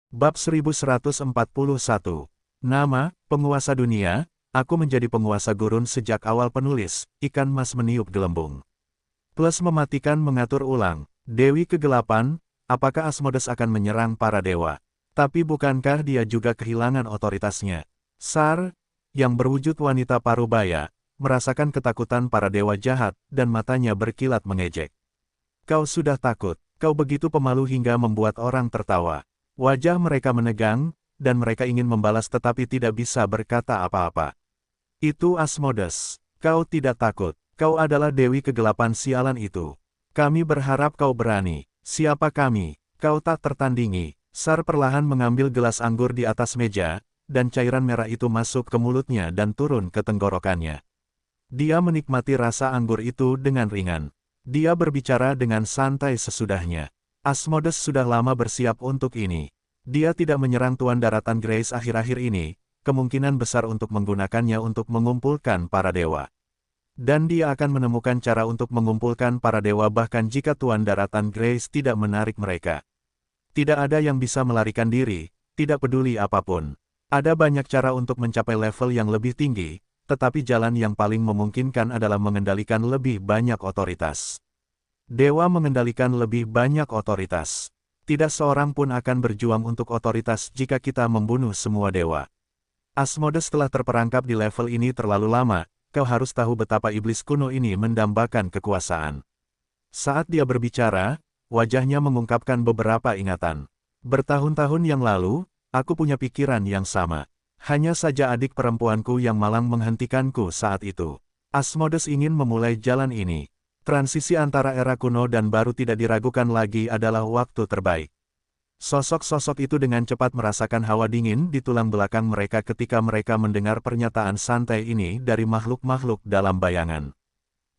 Bab 1141. Nama, penguasa dunia, aku menjadi penguasa gurun sejak awal penulis, ikan mas meniup gelembung. Plus mematikan mengatur ulang, Dewi Kegelapan, apakah Asmodes akan menyerang para dewa? Tapi bukankah dia juga kehilangan otoritasnya? Sar, yang berwujud wanita parubaya, merasakan ketakutan para dewa jahat, dan matanya berkilat mengejek. Kau sudah takut, kau begitu pemalu hingga membuat orang tertawa. Wajah mereka menegang, dan mereka ingin membalas tetapi tidak bisa berkata apa-apa. Itu Asmodes, kau tidak takut, kau adalah Dewi Kegelapan sialan itu. Kami berharap kau berani. Siapa kami? Kau tak tertandingi. Sar perlahan mengambil gelas anggur di atas meja, dan cairan merah itu masuk ke mulutnya dan turun ke tenggorokannya. Dia menikmati rasa anggur itu dengan ringan. Dia berbicara dengan santai sesudahnya. Asmodes sudah lama bersiap untuk ini. Dia tidak menyerang Tuan Daratan Grace akhir-akhir ini, kemungkinan besar untuk menggunakannya untuk mengumpulkan para dewa. Dan dia akan menemukan cara untuk mengumpulkan para dewa bahkan jika Tuan Daratan Grace tidak menarik mereka. Tidak ada yang bisa melarikan diri, tidak peduli apapun. Ada banyak cara untuk mencapai level yang lebih tinggi, tetapi jalan yang paling memungkinkan adalah mengendalikan lebih banyak otoritas. Dewa mengendalikan lebih banyak otoritas. Tidak seorang pun akan berjuang untuk otoritas jika kita membunuh semua dewa. Asmodes telah terperangkap di level ini terlalu lama, kau harus tahu betapa iblis kuno ini mendambakan kekuasaan. Saat dia berbicara, wajahnya mengungkapkan beberapa ingatan. Bertahun-tahun yang lalu, aku punya pikiran yang sama. Hanya saja adik perempuanku yang malang menghentikanku saat itu. Asmodes ingin memulai jalan ini. Transisi antara era kuno dan baru tidak diragukan lagi adalah waktu terbaik. Sosok-sosok itu dengan cepat merasakan hawa dingin di tulang belakang mereka ketika mereka mendengar pernyataan santai ini dari makhluk-makhluk dalam bayangan.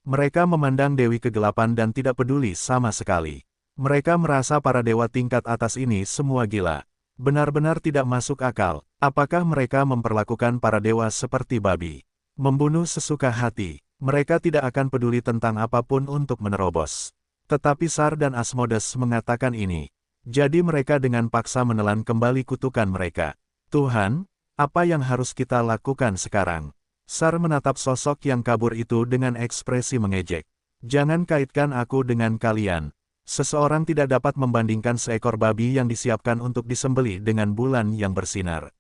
Mereka memandang Dewi Kegelapan dan tidak peduli sama sekali. Mereka merasa para dewa tingkat atas ini semua gila. Benar-benar tidak masuk akal. Apakah mereka memperlakukan para dewa seperti babi? Membunuh sesuka hati. Mereka tidak akan peduli tentang apapun untuk menerobos. Tetapi Sar dan Asmodes mengatakan ini. Jadi mereka dengan paksa menelan kembali kutukan mereka. Tuhan, apa yang harus kita lakukan sekarang? Sar menatap sosok yang kabur itu dengan ekspresi mengejek. Jangan kaitkan aku dengan kalian. Seseorang tidak dapat membandingkan seekor babi yang disiapkan untuk disembelih dengan bulan yang bersinar.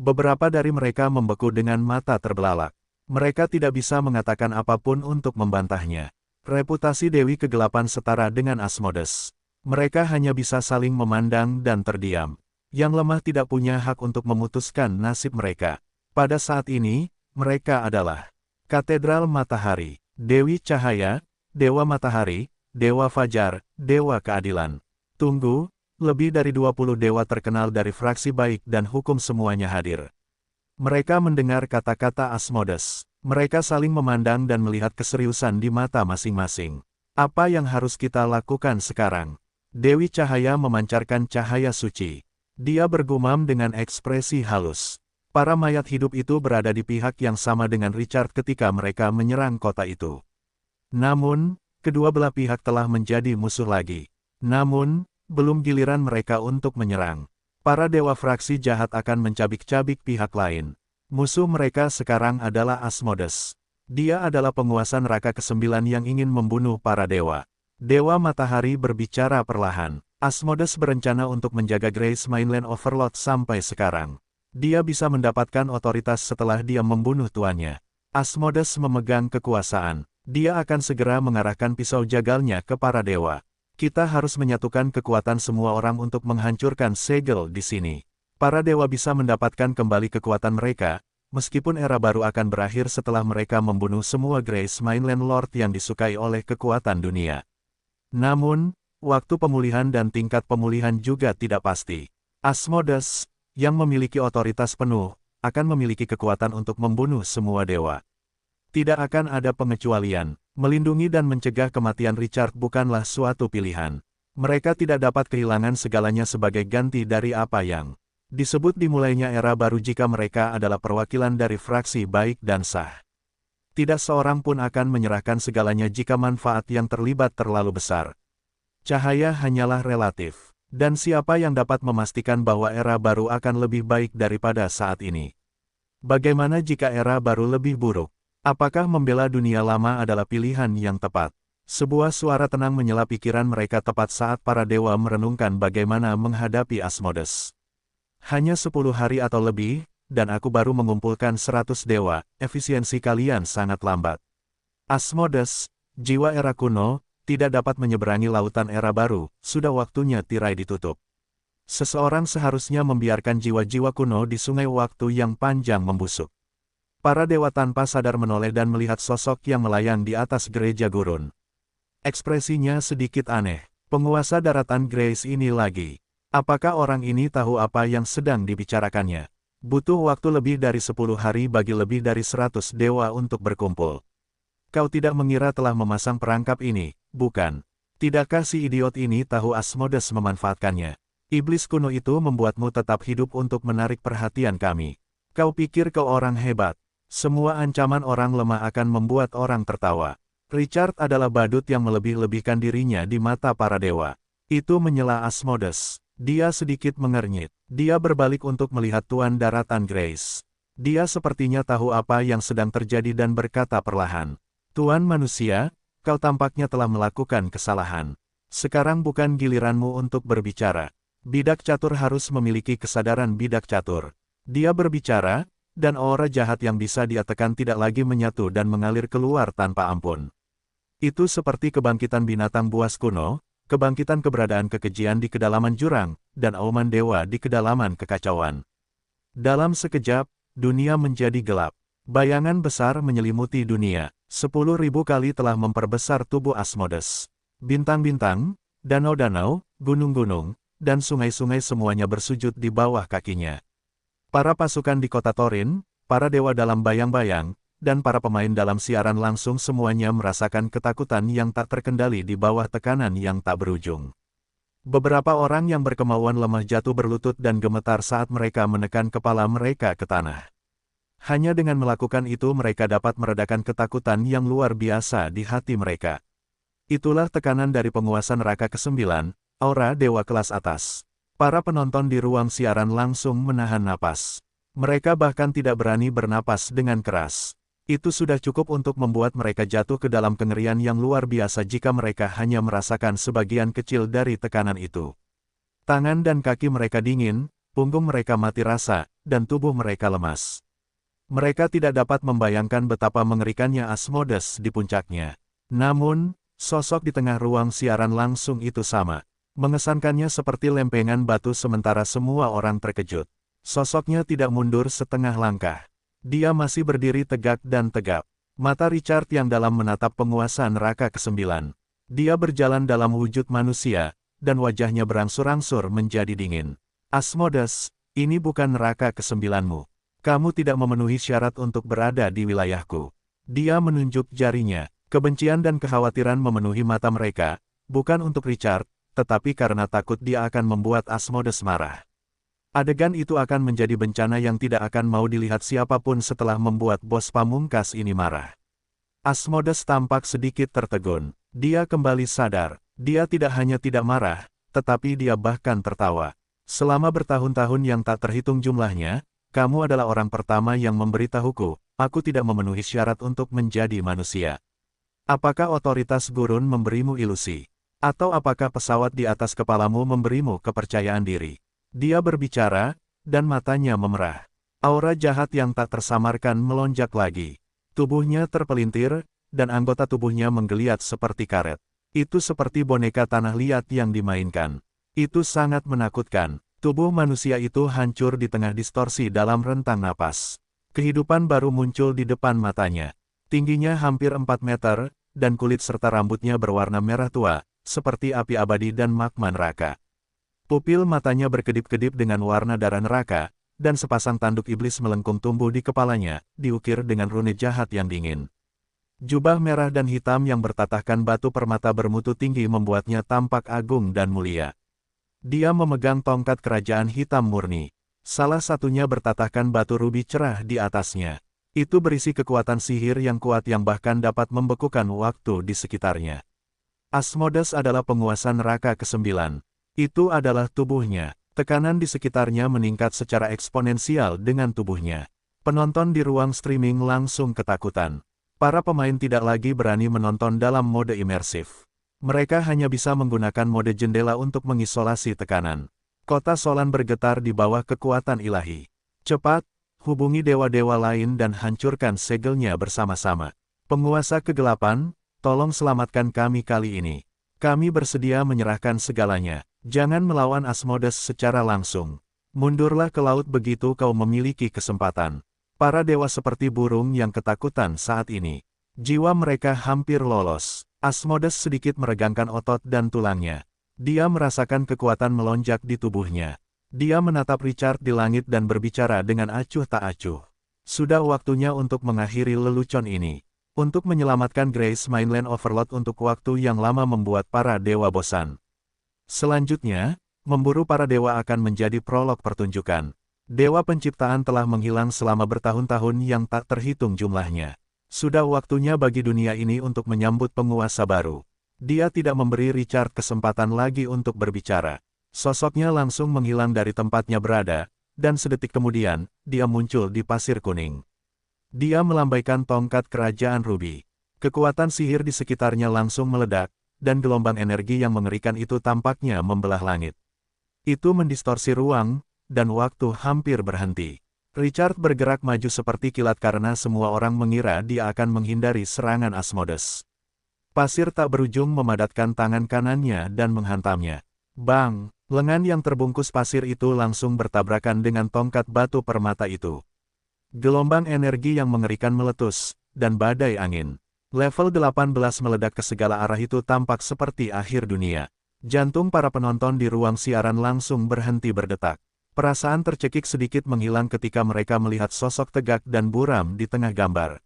Beberapa dari mereka membeku dengan mata terbelalak. Mereka tidak bisa mengatakan apapun untuk membantahnya. Reputasi Dewi Kegelapan setara dengan Asmodes. Mereka hanya bisa saling memandang dan terdiam. Yang lemah tidak punya hak untuk memutuskan nasib mereka. Pada saat ini, mereka adalah Katedral Matahari, Dewi Cahaya, Dewa Matahari, Dewa Fajar, Dewa Keadilan. Tunggu, lebih dari 20 dewa terkenal dari fraksi baik dan hukum semuanya hadir. Mereka mendengar kata-kata Asmodes. Mereka saling memandang dan melihat keseriusan di mata masing-masing. Apa yang harus kita lakukan sekarang? Dewi Cahaya memancarkan cahaya suci. Dia bergumam dengan ekspresi halus. Para mayat hidup itu berada di pihak yang sama dengan Richard ketika mereka menyerang kota itu. Namun, kedua belah pihak telah menjadi musuh lagi. Namun, belum giliran mereka untuk menyerang. Para dewa fraksi jahat akan mencabik-cabik pihak lain. Musuh mereka sekarang adalah Asmodes. Dia adalah penguasa neraka ke-9 yang ingin membunuh para dewa. Dewa Matahari berbicara perlahan. Asmodes berencana untuk menjaga Grace Mainland Overlord sampai sekarang. Dia bisa mendapatkan otoritas setelah dia membunuh tuannya. Asmodes memegang kekuasaan. Dia akan segera mengarahkan pisau jagalnya ke para dewa. Kita harus menyatukan kekuatan semua orang untuk menghancurkan segel di sini. Para dewa bisa mendapatkan kembali kekuatan mereka, meskipun era baru akan berakhir setelah mereka membunuh semua Grace Mainland Lord yang disukai oleh kekuatan dunia. Namun, waktu pemulihan dan tingkat pemulihan juga tidak pasti. Asmodes, yang memiliki otoritas penuh, akan memiliki kekuatan untuk membunuh semua dewa. Tidak akan ada pengecualian. Melindungi dan mencegah kematian Richard bukanlah suatu pilihan. Mereka tidak dapat kehilangan segalanya sebagai ganti dari apa yang disebut dimulainya era baru jika mereka adalah perwakilan dari fraksi baik dan sah. Tidak seorang pun akan menyerahkan segalanya jika manfaat yang terlibat terlalu besar. Cahaya hanyalah relatif. Dan siapa yang dapat memastikan bahwa era baru akan lebih baik daripada saat ini? Bagaimana jika era baru lebih buruk? Apakah membela dunia lama adalah pilihan yang tepat? Sebuah suara tenang menyela pikiran mereka tepat saat para dewa merenungkan bagaimana menghadapi Asmodes. Hanya 10 hari atau lebih, dan aku baru mengumpulkan 100 dewa, efisiensi kalian sangat lambat. Asmodes, jiwa era kuno, tidak dapat menyeberangi lautan era baru, sudah waktunya tirai ditutup. Seseorang seharusnya membiarkan jiwa-jiwa kuno di sungai waktu yang panjang membusuk. Para dewa tanpa sadar menoleh dan melihat sosok yang melayang di atas gereja gurun. Ekspresinya sedikit aneh. Penguasa daratan Grace ini lagi. Apakah orang ini tahu apa yang sedang dibicarakannya? Butuh waktu lebih dari 10 hari bagi lebih dari 100 dewa untuk berkumpul. Kau tidak mengira telah memasang perangkap ini, bukan? Tidakkah si idiot ini tahu Asmodes memanfaatkannya? Iblis kuno itu membuatmu tetap hidup untuk menarik perhatian kami. Kau pikir kau orang hebat. Semua ancaman orang lemah akan membuat orang tertawa. Richard adalah badut yang melebih-lebihkan dirinya di mata para dewa. Itu menyela Asmodes. Dia sedikit mengernyit. Dia berbalik untuk melihat Tuan Daratan Grace. Dia sepertinya tahu apa yang sedang terjadi dan berkata perlahan. Tuan manusia, kau tampaknya telah melakukan kesalahan. Sekarang bukan giliranmu untuk berbicara. Bidak catur harus memiliki kesadaran bidak catur. Dia berbicara, dan aura jahat yang bisa dia tekan tidak lagi menyatu dan mengalir keluar tanpa ampun. Itu seperti kebangkitan binatang buas kuno, kebangkitan keberadaan kekejian di kedalaman jurang, dan auman dewa di kedalaman kekacauan. Dalam sekejap, dunia menjadi gelap. Bayangan besar menyelimuti dunia. 10.000 kali telah memperbesar tubuh Asmodes. Bintang-bintang, danau-danau, gunung-gunung, dan sungai-sungai semuanya bersujud di bawah kakinya. Para pasukan di kota Thorin, para dewa dalam bayang-bayang, dan para pemain dalam siaran langsung semuanya merasakan ketakutan yang tak terkendali di bawah tekanan yang tak berujung. Beberapa orang yang berkemauan lemah jatuh berlutut dan gemetar saat mereka menekan kepala mereka ke tanah. Hanya dengan melakukan itu mereka dapat meredakan ketakutan yang luar biasa di hati mereka. Itulah tekanan dari penguasa neraka ke-9, aura dewa kelas atas. Para penonton di ruang siaran langsung menahan napas. Mereka bahkan tidak berani bernapas dengan keras. Itu sudah cukup untuk membuat mereka jatuh ke dalam kengerian yang luar biasa jika mereka hanya merasakan sebagian kecil dari tekanan itu. Tangan dan kaki mereka dingin, punggung mereka mati rasa, dan tubuh mereka lemas. Mereka tidak dapat membayangkan betapa mengerikannya Asmodes di puncaknya. Namun, sosok di tengah ruang siaran langsung itu sama. Mengesankannya seperti lempengan batu sementara semua orang terkejut. Sosoknya tidak mundur setengah langkah. Dia masih berdiri tegak dan tegap. Mata Richard yang dalam menatap penguasa neraka ke-9. Dia berjalan dalam wujud manusia, dan wajahnya berangsur-angsur menjadi dingin. Asmodes, ini bukan neraka ke-9-mu. Kamu tidak memenuhi syarat untuk berada di wilayahku. Dia menunjuk jarinya. Kebencian dan kekhawatiran memenuhi mata mereka, bukan untuk Richard, tetapi karena takut dia akan membuat Asmodes marah. Adegan itu akan menjadi bencana yang tidak akan mau dilihat siapapun setelah membuat bos pamungkas ini marah. Asmodes tampak sedikit tertegun. Dia kembali sadar. Dia tidak hanya tidak marah, tetapi dia bahkan tertawa. Selama bertahun-tahun yang tak terhitung jumlahnya, kamu adalah orang pertama yang memberitahuku, aku tidak memenuhi syarat untuk menjadi manusia. Apakah otoritas gurun memberimu ilusi? Atau apakah pesawat di atas kepalamu memberimu kepercayaan diri? Dia berbicara, dan matanya memerah. Aura jahat yang tak tersamarkan melonjak lagi. Tubuhnya terpelintir, dan anggota tubuhnya menggeliat seperti karet. Itu seperti boneka tanah liat yang dimainkan. Itu sangat menakutkan. Tubuh manusia itu hancur di tengah distorsi dalam rentang napas. Kehidupan baru muncul di depan matanya. Tingginya hampir 4 meter, dan kulit serta rambutnya berwarna merah tua, seperti api abadi dan magma neraka. Pupil matanya berkedip-kedip dengan warna darah neraka, dan sepasang tanduk iblis melengkung tumbuh di kepalanya, diukir dengan rune jahat yang dingin. Jubah merah dan hitam yang bertatahkan batu permata bermutu tinggi membuatnya tampak agung dan mulia. Dia memegang tongkat kerajaan hitam murni. Salah satunya bertatahkan batu rubi cerah di atasnya. Itu berisi kekuatan sihir yang kuat yang bahkan dapat membekukan waktu di sekitarnya. Asmodes adalah penguasa neraka ke-9. Itu adalah tubuhnya. Tekanan di sekitarnya meningkat secara eksponensial dengan tubuhnya. Penonton di ruang streaming langsung ketakutan. Para pemain tidak lagi berani menonton dalam mode imersif. Mereka hanya bisa menggunakan mode jendela untuk mengisolasi tekanan. Kota Solan bergetar di bawah kekuatan ilahi. Cepat, hubungi dewa-dewa lain dan hancurkan segelnya bersama-sama. Penguasa kegelapan, tolong selamatkan kami kali ini. Kami bersedia menyerahkan segalanya. Jangan melawan Asmodes secara langsung. Mundurlah ke laut begitu kau memiliki kesempatan. Para dewa seperti burung yang ketakutan saat ini. Jiwa mereka hampir lolos. Asmodes sedikit meregangkan otot dan tulangnya. Dia merasakan kekuatan melonjak di tubuhnya. Dia menatap Richard di langit dan berbicara dengan acuh tak acuh. Sudah waktunya untuk mengakhiri lelucon ini. Untuk menyelamatkan Grace Mainland Overlord untuk waktu yang lama membuat para dewa bosan. Selanjutnya, memburu para dewa akan menjadi prolog pertunjukan. Dewa penciptaan telah menghilang selama bertahun-tahun yang tak terhitung jumlahnya. Sudah waktunya bagi dunia ini untuk menyambut penguasa baru. Dia tidak memberi Richard kesempatan lagi untuk berbicara. Sosoknya langsung menghilang dari tempatnya berada, dan sedetik kemudian, dia muncul di pasir kuning. Dia melambaikan tongkat kerajaan Ruby. Kekuatan sihir di sekitarnya langsung meledak, dan gelombang energi yang mengerikan itu tampaknya membelah langit. Itu mendistorsi ruang, dan waktu hampir berhenti. Richard bergerak maju seperti kilat karena semua orang mengira dia akan menghindari serangan Asmodes. Pasir tak berujung memadatkan tangan kanannya dan menghantamnya. Bang! Lengan yang terbungkus pasir itu langsung bertabrakan dengan tongkat batu permata itu. Gelombang energi yang mengerikan meletus, dan badai angin. Level 18 meledak ke segala arah itu tampak seperti akhir dunia. Jantung para penonton di ruang siaran langsung berhenti berdetak. Perasaan tercekik sedikit menghilang ketika mereka melihat sosok tegak dan buram di tengah gambar.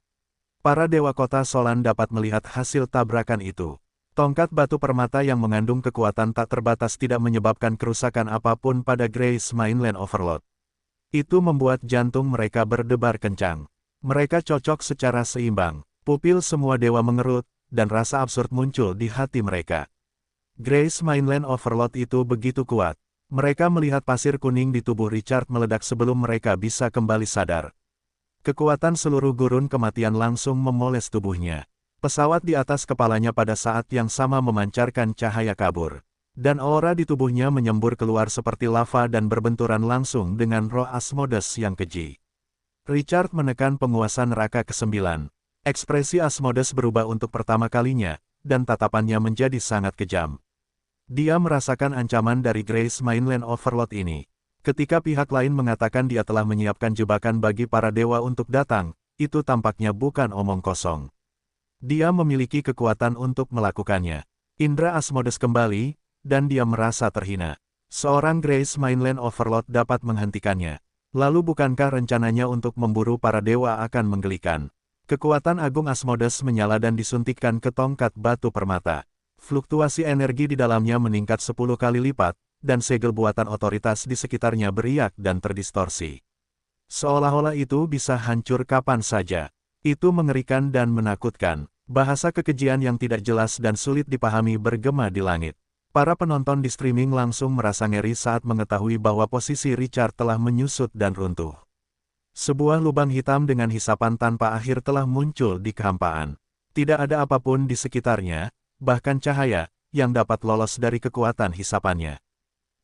Para dewa kota Solan dapat melihat hasil tabrakan itu. Tongkat batu permata yang mengandung kekuatan tak terbatas tidak menyebabkan kerusakan apapun pada Grace Mainland Overlord. Itu membuat jantung mereka berdebar kencang. Mereka cocok secara seimbang. Pupil semua dewa mengerut, dan rasa absurd muncul di hati mereka. Grace Mainland Overlord itu begitu kuat. Mereka melihat pasir kuning di tubuh Richard meledak sebelum mereka bisa kembali sadar. Kekuatan seluruh gurun kematian langsung memoles tubuhnya. Pesawat di atas kepalanya pada saat yang sama memancarkan cahaya kabur. Dan aura di tubuhnya menyembur keluar seperti lava dan berbenturan langsung dengan roh Asmodes yang keji. Richard menekan penguasa neraka ke-9. Ekspresi Asmodes berubah untuk pertama kalinya, dan tatapannya menjadi sangat kejam. Dia merasakan ancaman dari Grace Mainland Overlord ini. Ketika pihak lain mengatakan dia telah menyiapkan jebakan bagi para dewa untuk datang, itu tampaknya bukan omong kosong. Dia memiliki kekuatan untuk melakukannya. Indra Asmodes kembali, dan dia merasa terhina. Seorang Grace Mainland Overlord dapat menghentikannya. Lalu bukankah rencananya untuk memburu para dewa akan menggelikan? Kekuatan agung Asmodes menyala dan disuntikkan ke tongkat batu permata. Fluktuasi energi di dalamnya meningkat 10 kali lipat, dan segel buatan otoritas di sekitarnya beriak dan terdistorsi. Seolah-olah itu bisa hancur kapan saja. Itu mengerikan dan menakutkan. Bahasa kekejian yang tidak jelas dan sulit dipahami bergema di langit. Para penonton di streaming langsung merasa ngeri saat mengetahui bahwa posisi Richard telah menyusut dan runtuh. Sebuah lubang hitam dengan hisapan tanpa akhir telah muncul di kehampaan. Tidak ada apapun di sekitarnya, bahkan cahaya, yang dapat lolos dari kekuatan hisapannya.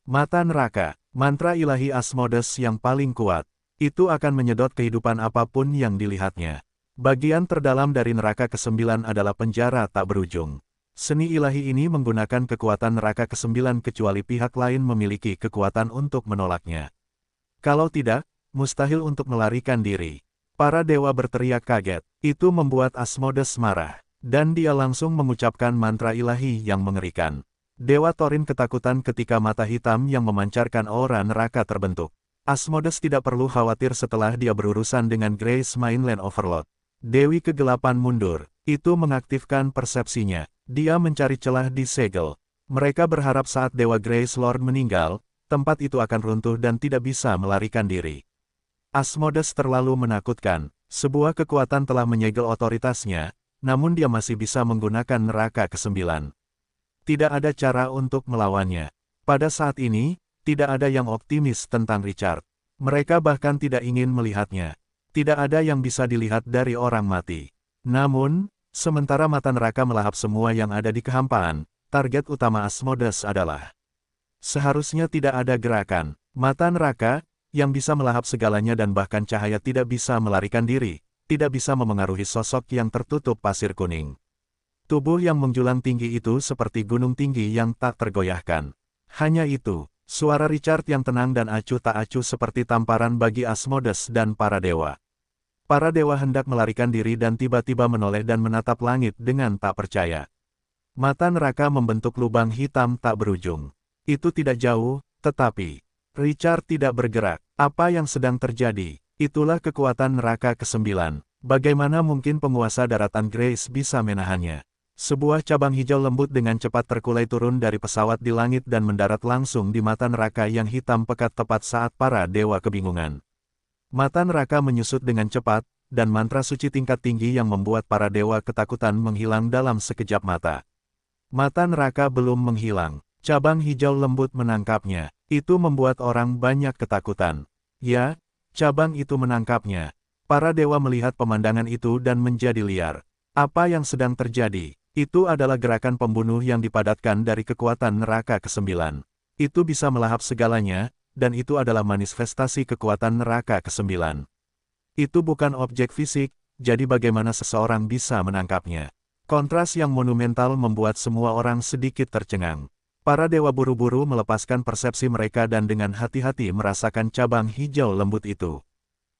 Mata neraka, mantra ilahi Asmodes yang paling kuat, itu akan menyedot kehidupan apapun yang dilihatnya. Bagian terdalam dari neraka ke-9 adalah penjara tak berujung. Seni ilahi ini menggunakan kekuatan neraka ke-9 kecuali pihak lain memiliki kekuatan untuk menolaknya. Kalau tidak, mustahil untuk melarikan diri. Para dewa berteriak kaget. Itu membuat Asmodes marah. Dan dia langsung mengucapkan mantra ilahi yang mengerikan. Dewa Thorin ketakutan ketika mata hitam yang memancarkan aura neraka terbentuk. Asmodes tidak perlu khawatir setelah dia berurusan dengan Grace Mainland Overlord. Dewi Kegelapan mundur. Itu mengaktifkan persepsinya. Dia mencari celah di segel. Mereka berharap saat Dewa Grace Lord meninggal, tempat itu akan runtuh dan tidak bisa melarikan diri. Asmodes terlalu menakutkan. Sebuah kekuatan telah menyegel otoritasnya, namun dia masih bisa menggunakan neraka ke-9. Tidak ada cara untuk melawannya. Pada saat ini, tidak ada yang optimis tentang Richard. Mereka bahkan tidak ingin melihatnya. Tidak ada yang bisa dilihat dari orang mati. Namun, sementara mata neraka melahap semua yang ada di kehampaan, target utama Asmodes adalah seharusnya tidak ada gerakan. Mata neraka, yang bisa melahap segalanya dan bahkan cahaya tidak bisa melarikan diri, tidak bisa memengaruhi sosok yang tertutup pasir kuning. Tubuh yang menjulang tinggi itu seperti gunung tinggi yang tak tergoyahkan. Hanya itu, suara Richard yang tenang dan acuh tak acuh seperti tamparan bagi Asmodes dan para dewa. Para dewa hendak melarikan diri dan tiba-tiba menoleh dan menatap langit dengan tak percaya. Mata neraka membentuk lubang hitam tak berujung. Itu tidak jauh, tetapi Richard tidak bergerak. Apa yang sedang terjadi? Itulah kekuatan neraka ke-9. Bagaimana mungkin penguasa daratan Grace bisa menahannya? Sebuah cabang hijau lembut dengan cepat terkulai turun dari pesawat di langit dan mendarat langsung di mata neraka yang hitam pekat tepat saat para dewa kebingungan. Mata neraka menyusut dengan cepat, dan mantra suci tingkat tinggi yang membuat para dewa ketakutan menghilang dalam sekejap mata. Mata neraka belum menghilang. Cabang hijau lembut menangkapnya. Itu membuat orang banyak ketakutan. Ya, cabang itu menangkapnya. Para dewa melihat pemandangan itu dan menjadi liar. Apa yang sedang terjadi? Itu adalah gerakan pembunuh yang dipadatkan dari kekuatan neraka ke-9. Itu bisa melahap segalanya, dan itu adalah manifestasi kekuatan neraka ke-9. Itu bukan objek fisik, jadi bagaimana seseorang bisa menangkapnya? Kontras yang monumental membuat semua orang sedikit tercengang. Para dewa buru-buru melepaskan persepsi mereka dan dengan hati-hati merasakan cabang hijau lembut itu.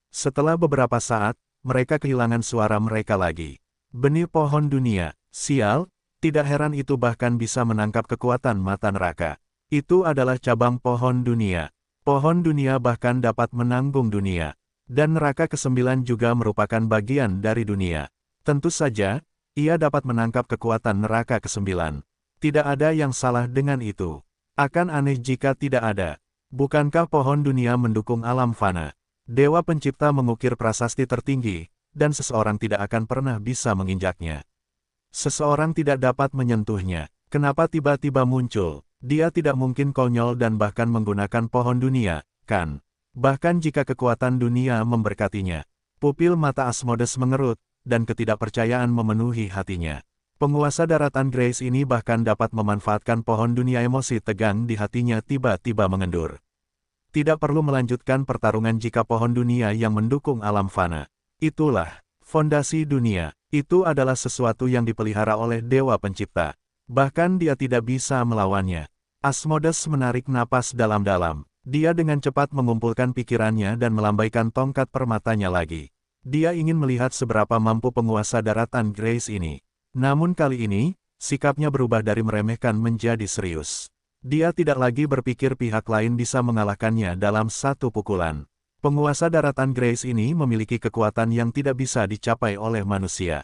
Setelah beberapa saat, mereka kehilangan suara mereka lagi. Benih pohon dunia, sial, tidak heran itu bahkan bisa menangkap kekuatan mata neraka. Itu adalah cabang pohon dunia. Pohon dunia bahkan dapat menanggung dunia. Dan neraka ke-9 juga merupakan bagian dari dunia. Tentu saja, ia dapat menangkap kekuatan neraka ke-9. Tidak ada yang salah dengan itu. Akan aneh jika tidak ada. Bukankah pohon dunia mendukung alam fana? Dewa pencipta mengukir prasasti tertinggi, dan seseorang tidak akan pernah bisa menginjaknya. Seseorang tidak dapat menyentuhnya. Kenapa tiba-tiba muncul? Dia tidak mungkin konyol dan bahkan menggunakan pohon dunia, kan? Bahkan jika kekuatan dunia memberkatinya. Pupil mata Asmodes mengerut, dan ketidakpercayaan memenuhi hatinya. Penguasa daratan Grace ini bahkan dapat memanfaatkan pohon dunia. Emosi tegang di hatinya tiba-tiba mengendur. Tidak perlu melanjutkan pertarungan jika pohon dunia yang mendukung alam fana. Itulah fondasi dunia. Itu adalah sesuatu yang dipelihara oleh Dewa Pencipta. Bahkan dia tidak bisa melawannya. Asmodes menarik napas dalam-dalam. Dia dengan cepat mengumpulkan pikirannya dan melambaikan tongkat permatanya lagi. Dia ingin melihat seberapa mampu penguasa daratan Grace ini. Namun kali ini, sikapnya berubah dari meremehkan menjadi serius. Dia tidak lagi berpikir pihak lain bisa mengalahkannya dalam satu pukulan. Penguasa daratan Grace ini memiliki kekuatan yang tidak bisa dicapai oleh manusia.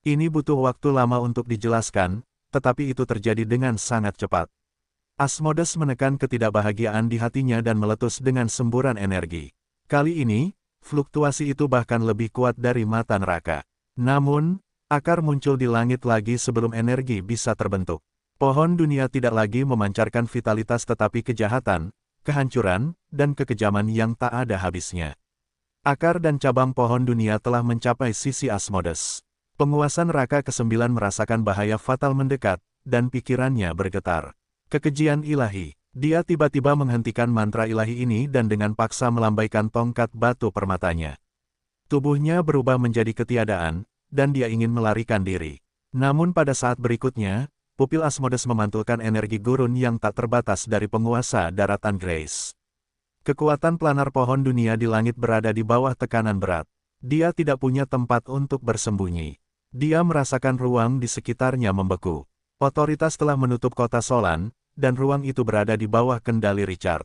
Ini butuh waktu lama untuk dijelaskan, tetapi itu terjadi dengan sangat cepat. Asmodes menekan ketidakbahagiaan di hatinya dan meletus dengan semburan energi. Kali ini, fluktuasi itu bahkan lebih kuat dari mata neraka. Namun, akar muncul di langit lagi sebelum energi bisa terbentuk. Pohon dunia tidak lagi memancarkan vitalitas tetapi kejahatan, kehancuran, dan kekejaman yang tak ada habisnya. Akar dan cabang pohon dunia telah mencapai sisi Asmodes. Penguasa neraka ke-9 merasakan bahaya fatal mendekat, dan pikirannya bergetar. Kekejian ilahi. Dia tiba-tiba menghentikan mantra ilahi ini dan dengan paksa melambaikan tongkat batu permatanya. Tubuhnya berubah menjadi ketiadaan, dan dia ingin melarikan diri. Namun pada saat berikutnya, pupil Asmodes memantulkan energi gurun yang tak terbatas dari penguasa daratan Grace. Kekuatan planar pohon dunia di langit berada di bawah tekanan berat. Dia tidak punya tempat untuk bersembunyi. Dia merasakan ruang di sekitarnya membeku. Otoritas telah menutup kota Solan, dan ruang itu berada di bawah kendali Richard.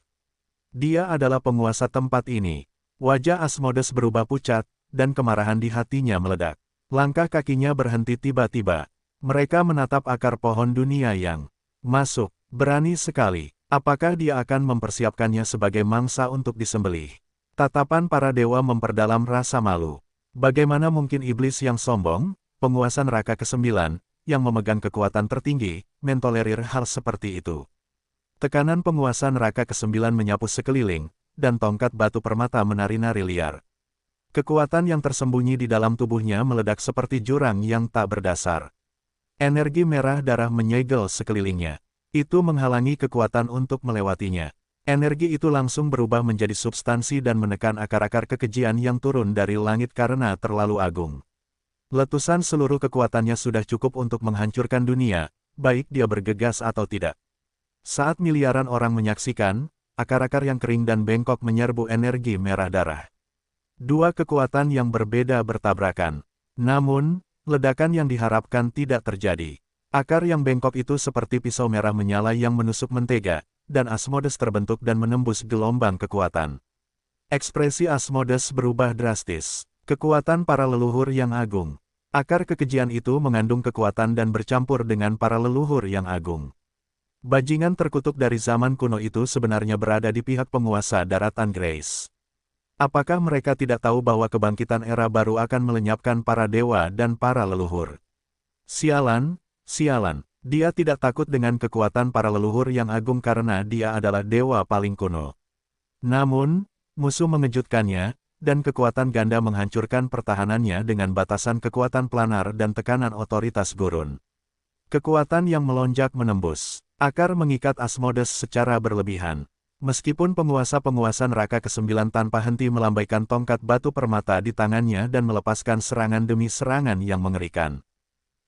Dia adalah penguasa tempat ini. Wajah Asmodes berubah pucat, dan kemarahan di hatinya meledak. Langkah kakinya berhenti tiba-tiba. Mereka menatap akar pohon dunia yang masuk. Berani sekali. Apakah dia akan mempersiapkannya sebagai mangsa untuk disembelih? Tatapan para dewa memperdalam rasa malu. Bagaimana mungkin iblis yang sombong, penguasa neraka ke-9, yang memegang kekuatan tertinggi, mentolerir hal seperti itu? Tekanan penguasa neraka ke-9 menyapu sekeliling, dan tongkat batu permata menari-nari liar. Kekuatan yang tersembunyi di dalam tubuhnya meledak seperti jurang yang tak berdasar. Energi merah darah menyegel sekelilingnya. Itu menghalangi kekuatan untuk melewatinya. Energi itu langsung berubah menjadi substansi dan menekan akar-akar kekejian yang turun dari langit karena terlalu agung. Letusan seluruh kekuatannya sudah cukup untuk menghancurkan dunia, baik dia bergegas atau tidak. Saat miliaran orang menyaksikan, akar-akar yang kering dan bengkok menyerbu energi merah darah. Dua kekuatan yang berbeda bertabrakan. Namun, ledakan yang diharapkan tidak terjadi. Akar yang bengkok itu seperti pisau merah menyala yang menusuk mentega, dan Asmodes terbentuk dan menembus gelombang kekuatan. Ekspresi Asmodes berubah drastis. Kekuatan para leluhur yang agung. Akar kekejian itu mengandung kekuatan dan bercampur dengan para leluhur yang agung. Bajingan terkutuk dari zaman kuno itu sebenarnya berada di pihak penguasa daratan Grace. Apakah mereka tidak tahu bahwa kebangkitan era baru akan melenyapkan para dewa dan para leluhur? Sialan, sialan, dia tidak takut dengan kekuatan para leluhur yang agung karena dia adalah dewa paling kuno. Namun, musuh mengejutkannya, dan kekuatan ganda menghancurkan pertahanannya dengan batasan kekuatan planar dan tekanan otoritas gurun. Kekuatan yang melonjak menembus. Akar mengikat Asmodes secara berlebihan. Meskipun penguasa-penguasa neraka ke-9 tanpa henti melambaikan tongkat batu permata di tangannya dan melepaskan serangan demi serangan yang mengerikan.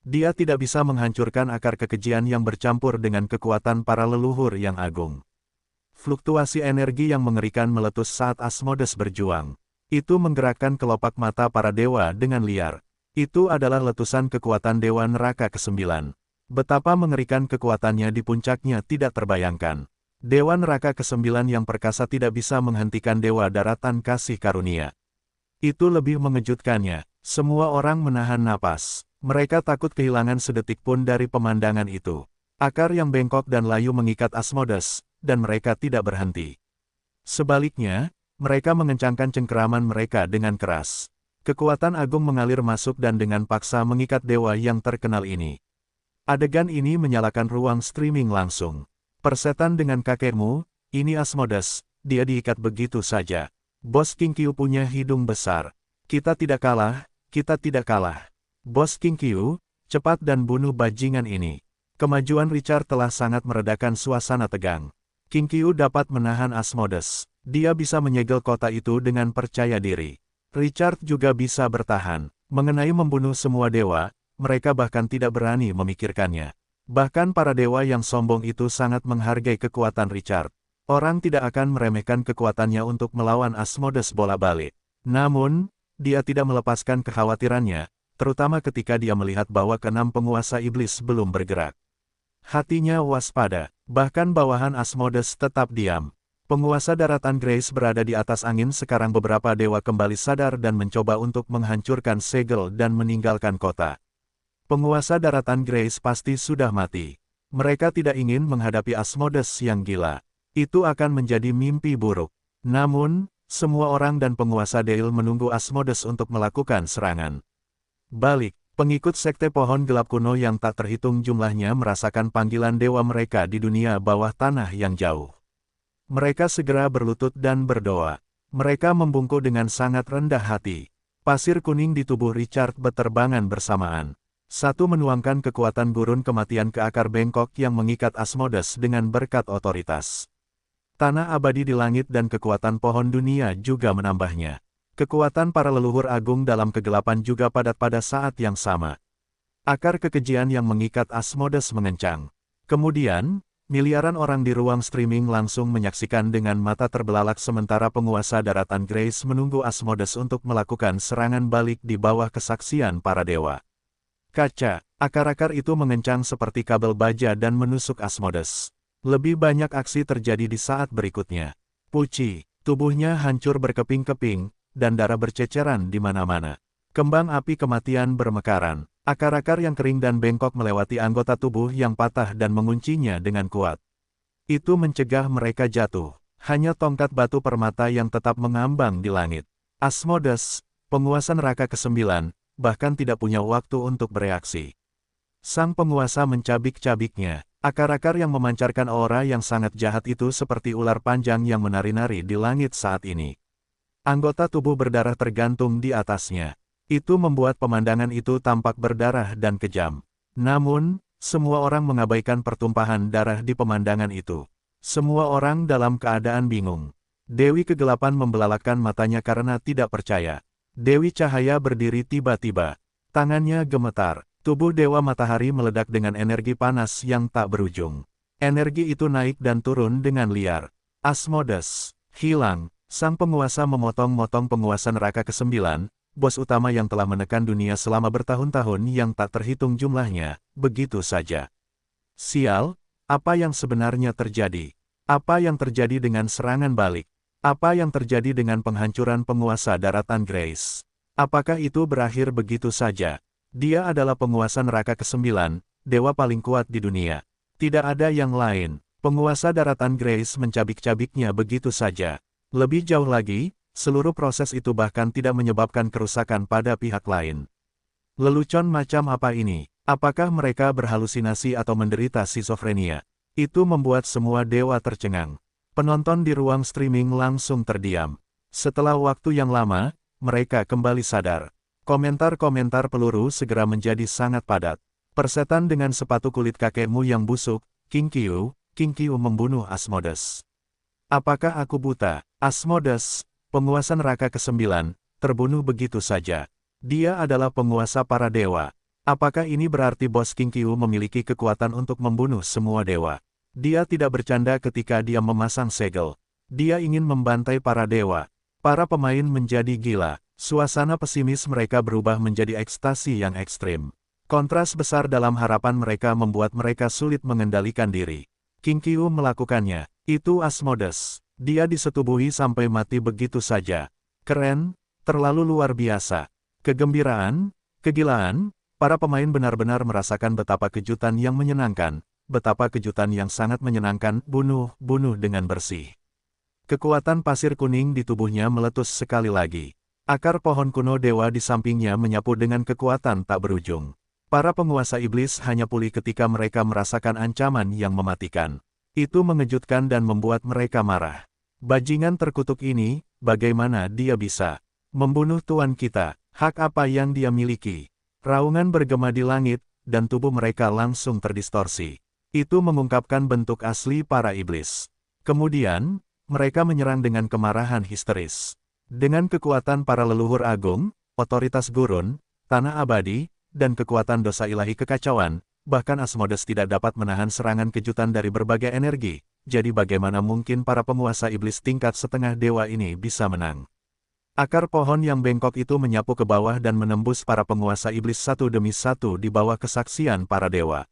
Dia tidak bisa menghancurkan akar kekejian yang bercampur dengan kekuatan para leluhur yang agung. Fluktuasi energi yang mengerikan meletus saat Asmodes berjuang. Itu menggerakkan kelopak mata para dewa dengan liar. Itu adalah letusan kekuatan dewa neraka ke-9. Betapa mengerikan kekuatannya di puncaknya tidak terbayangkan. Dewa neraka ke-9 yang perkasa tidak bisa menghentikan dewa daratan kasih karunia. Itu lebih mengejutkannya. Semua orang menahan napas. Mereka takut kehilangan sedetik pun dari pemandangan itu. Akar yang bengkok dan layu mengikat Asmodes, dan mereka tidak berhenti. Sebaliknya, mereka mengencangkan cengkeraman mereka dengan keras. Kekuatan agung mengalir masuk dan dengan paksa mengikat dewa yang terkenal ini. Adegan ini menyalakan ruang streaming langsung. Persetan dengan kakekmu, ini Asmodes, dia diikat begitu saja. Bos King Qiu punya hidung besar. Kita tidak kalah, kita tidak kalah. Bos King Qiu, cepat dan bunuh bajingan ini. Kemajuan Richard telah sangat meredakan suasana tegang. King Qiu dapat menahan Asmodes. Dia bisa menyegel kota itu dengan percaya diri. Richard juga bisa bertahan. Mengenai membunuh semua dewa, mereka bahkan tidak berani memikirkannya. Bahkan para dewa yang sombong itu sangat menghargai kekuatan Richard. Orang tidak akan meremehkan kekuatannya untuk melawan Asmodes bola-balik. Namun, dia tidak melepaskan kekhawatirannya, terutama ketika dia melihat bahwa keenam penguasa iblis belum bergerak. Hatinya waspada, bahkan bawahan Asmodes tetap diam. Penguasa daratan Grace berada di atas angin sekarang beberapa dewa kembali sadar dan mencoba untuk menghancurkan segel dan meninggalkan kota. Penguasa daratan Grace pasti sudah mati. Mereka tidak ingin menghadapi Asmodes yang gila. Itu akan menjadi mimpi buruk. Namun, semua orang dan penguasa Dale menunggu Asmodes untuk melakukan serangan. Balik, pengikut sekte pohon gelap kuno yang tak terhitung jumlahnya merasakan panggilan dewa mereka di dunia bawah tanah yang jauh. Mereka segera berlutut dan berdoa. Mereka membungkuk dengan sangat rendah hati. Pasir kuning di tubuh Richard berterbangan bersamaan. Satu menuangkan kekuatan gurun kematian ke akar bengkok yang mengikat Asmodes dengan berkat otoritas. Tanah abadi di langit dan kekuatan pohon dunia juga menambahnya. Kekuatan para leluhur agung dalam kegelapan juga padat pada saat yang sama. Akar kekejian yang mengikat Asmodes mengencang. Kemudian, miliaran orang di ruang streaming langsung menyaksikan dengan mata terbelalak sementara penguasa daratan Grace menunggu Asmodes untuk melakukan serangan balik di bawah kesaksian para dewa. Kaca, akar-akar itu mengencang seperti kabel baja dan menusuk Asmodes. Lebih banyak aksi terjadi di saat berikutnya. Puci, tubuhnya hancur berkeping-keping, dan darah berceceran di mana-mana. Kembang api kematian bermekaran. Akar-akar yang kering dan bengkok melewati anggota tubuh yang patah dan menguncinya dengan kuat. Itu mencegah mereka jatuh. Hanya tongkat batu permata yang tetap mengambang di langit. Asmodes, penguasa neraka ke-9, bahkan tidak punya waktu untuk bereaksi. Sang penguasa mencabik-cabiknya. Akar-akar yang memancarkan aura yang sangat jahat itu seperti ular panjang yang menari-nari di langit saat ini. Anggota tubuh berdarah tergantung di atasnya. Itu membuat pemandangan itu tampak berdarah dan kejam. Namun, semua orang mengabaikan pertumpahan darah di pemandangan itu. Semua orang dalam keadaan bingung. Dewi Kegelapan membelalakkan matanya karena tidak percaya. Dewi Cahaya berdiri tiba-tiba. Tangannya gemetar. Tubuh Dewa Matahari meledak dengan energi panas yang tak berujung. Energi itu naik dan turun dengan liar. Asmodes, hilang. Sang penguasa memotong-motong penguasa neraka ke-9, bos utama yang telah menekan dunia selama bertahun-tahun yang tak terhitung jumlahnya, begitu saja. Sial, apa yang sebenarnya terjadi? Apa yang terjadi dengan serangan balik? Apa yang terjadi dengan penghancuran penguasa daratan Grace? Apakah itu berakhir begitu saja? Dia adalah penguasa neraka ke-9, dewa paling kuat di dunia. Tidak ada yang lain. Penguasa daratan Grace mencabik-cabiknya begitu saja. Lebih jauh lagi, seluruh proses itu bahkan tidak menyebabkan kerusakan pada pihak lain. Lelucon macam apa ini? Apakah mereka berhalusinasi atau menderita skizofrenia? Itu membuat semua dewa tercengang. Penonton di ruang streaming langsung terdiam. Setelah waktu yang lama, mereka kembali sadar. Komentar-komentar peluru segera menjadi sangat padat. Persetan dengan sepatu kulit kakekmu yang busuk, King Qiu membunuh Asmodes. Apakah aku buta? Asmodes, penguasa neraka ke-9, terbunuh begitu saja. Dia adalah penguasa para dewa. Apakah ini berarti bos King Qiu memiliki kekuatan untuk membunuh semua dewa? Dia tidak bercanda ketika dia memasang segel. Dia ingin membantai para dewa. Para pemain menjadi gila. Suasana pesimis mereka berubah menjadi ekstasi yang ekstrim. Kontras besar dalam harapan mereka membuat mereka sulit mengendalikan diri. King Qiu melakukannya. Itu Asmodes. Dia disetubuhi sampai mati begitu saja. Keren, terlalu luar biasa. Kegembiraan, kegilaan, para pemain benar-benar merasakan betapa kejutan yang menyenangkan, betapa kejutan yang sangat menyenangkan, bunuh dengan bersih. Kekuatan pasir kuning di tubuhnya meletus sekali lagi. Akar pohon kuno dewa di sampingnya menyapu dengan kekuatan tak berujung. Para penguasa iblis hanya pulih ketika mereka merasakan ancaman yang mematikan. Itu mengejutkan dan membuat mereka marah. Bajingan terkutuk ini, bagaimana dia bisa membunuh tuan kita? Hak apa yang dia miliki? Raungan bergema di langit, dan tubuh mereka langsung terdistorsi. Itu mengungkapkan bentuk asli para iblis. Kemudian, mereka menyerang dengan kemarahan histeris. Dengan kekuatan para leluhur agung, otoritas gurun, tanah abadi, dan kekuatan dosa ilahi kekacauan, bahkan Asmodes tidak dapat menahan serangan kejutan dari berbagai energi, jadi bagaimana mungkin para penguasa iblis tingkat setengah dewa ini bisa menang? Akar pohon yang bengkok itu menyapu ke bawah dan menembus para penguasa iblis satu demi satu di bawah kesaksian para dewa.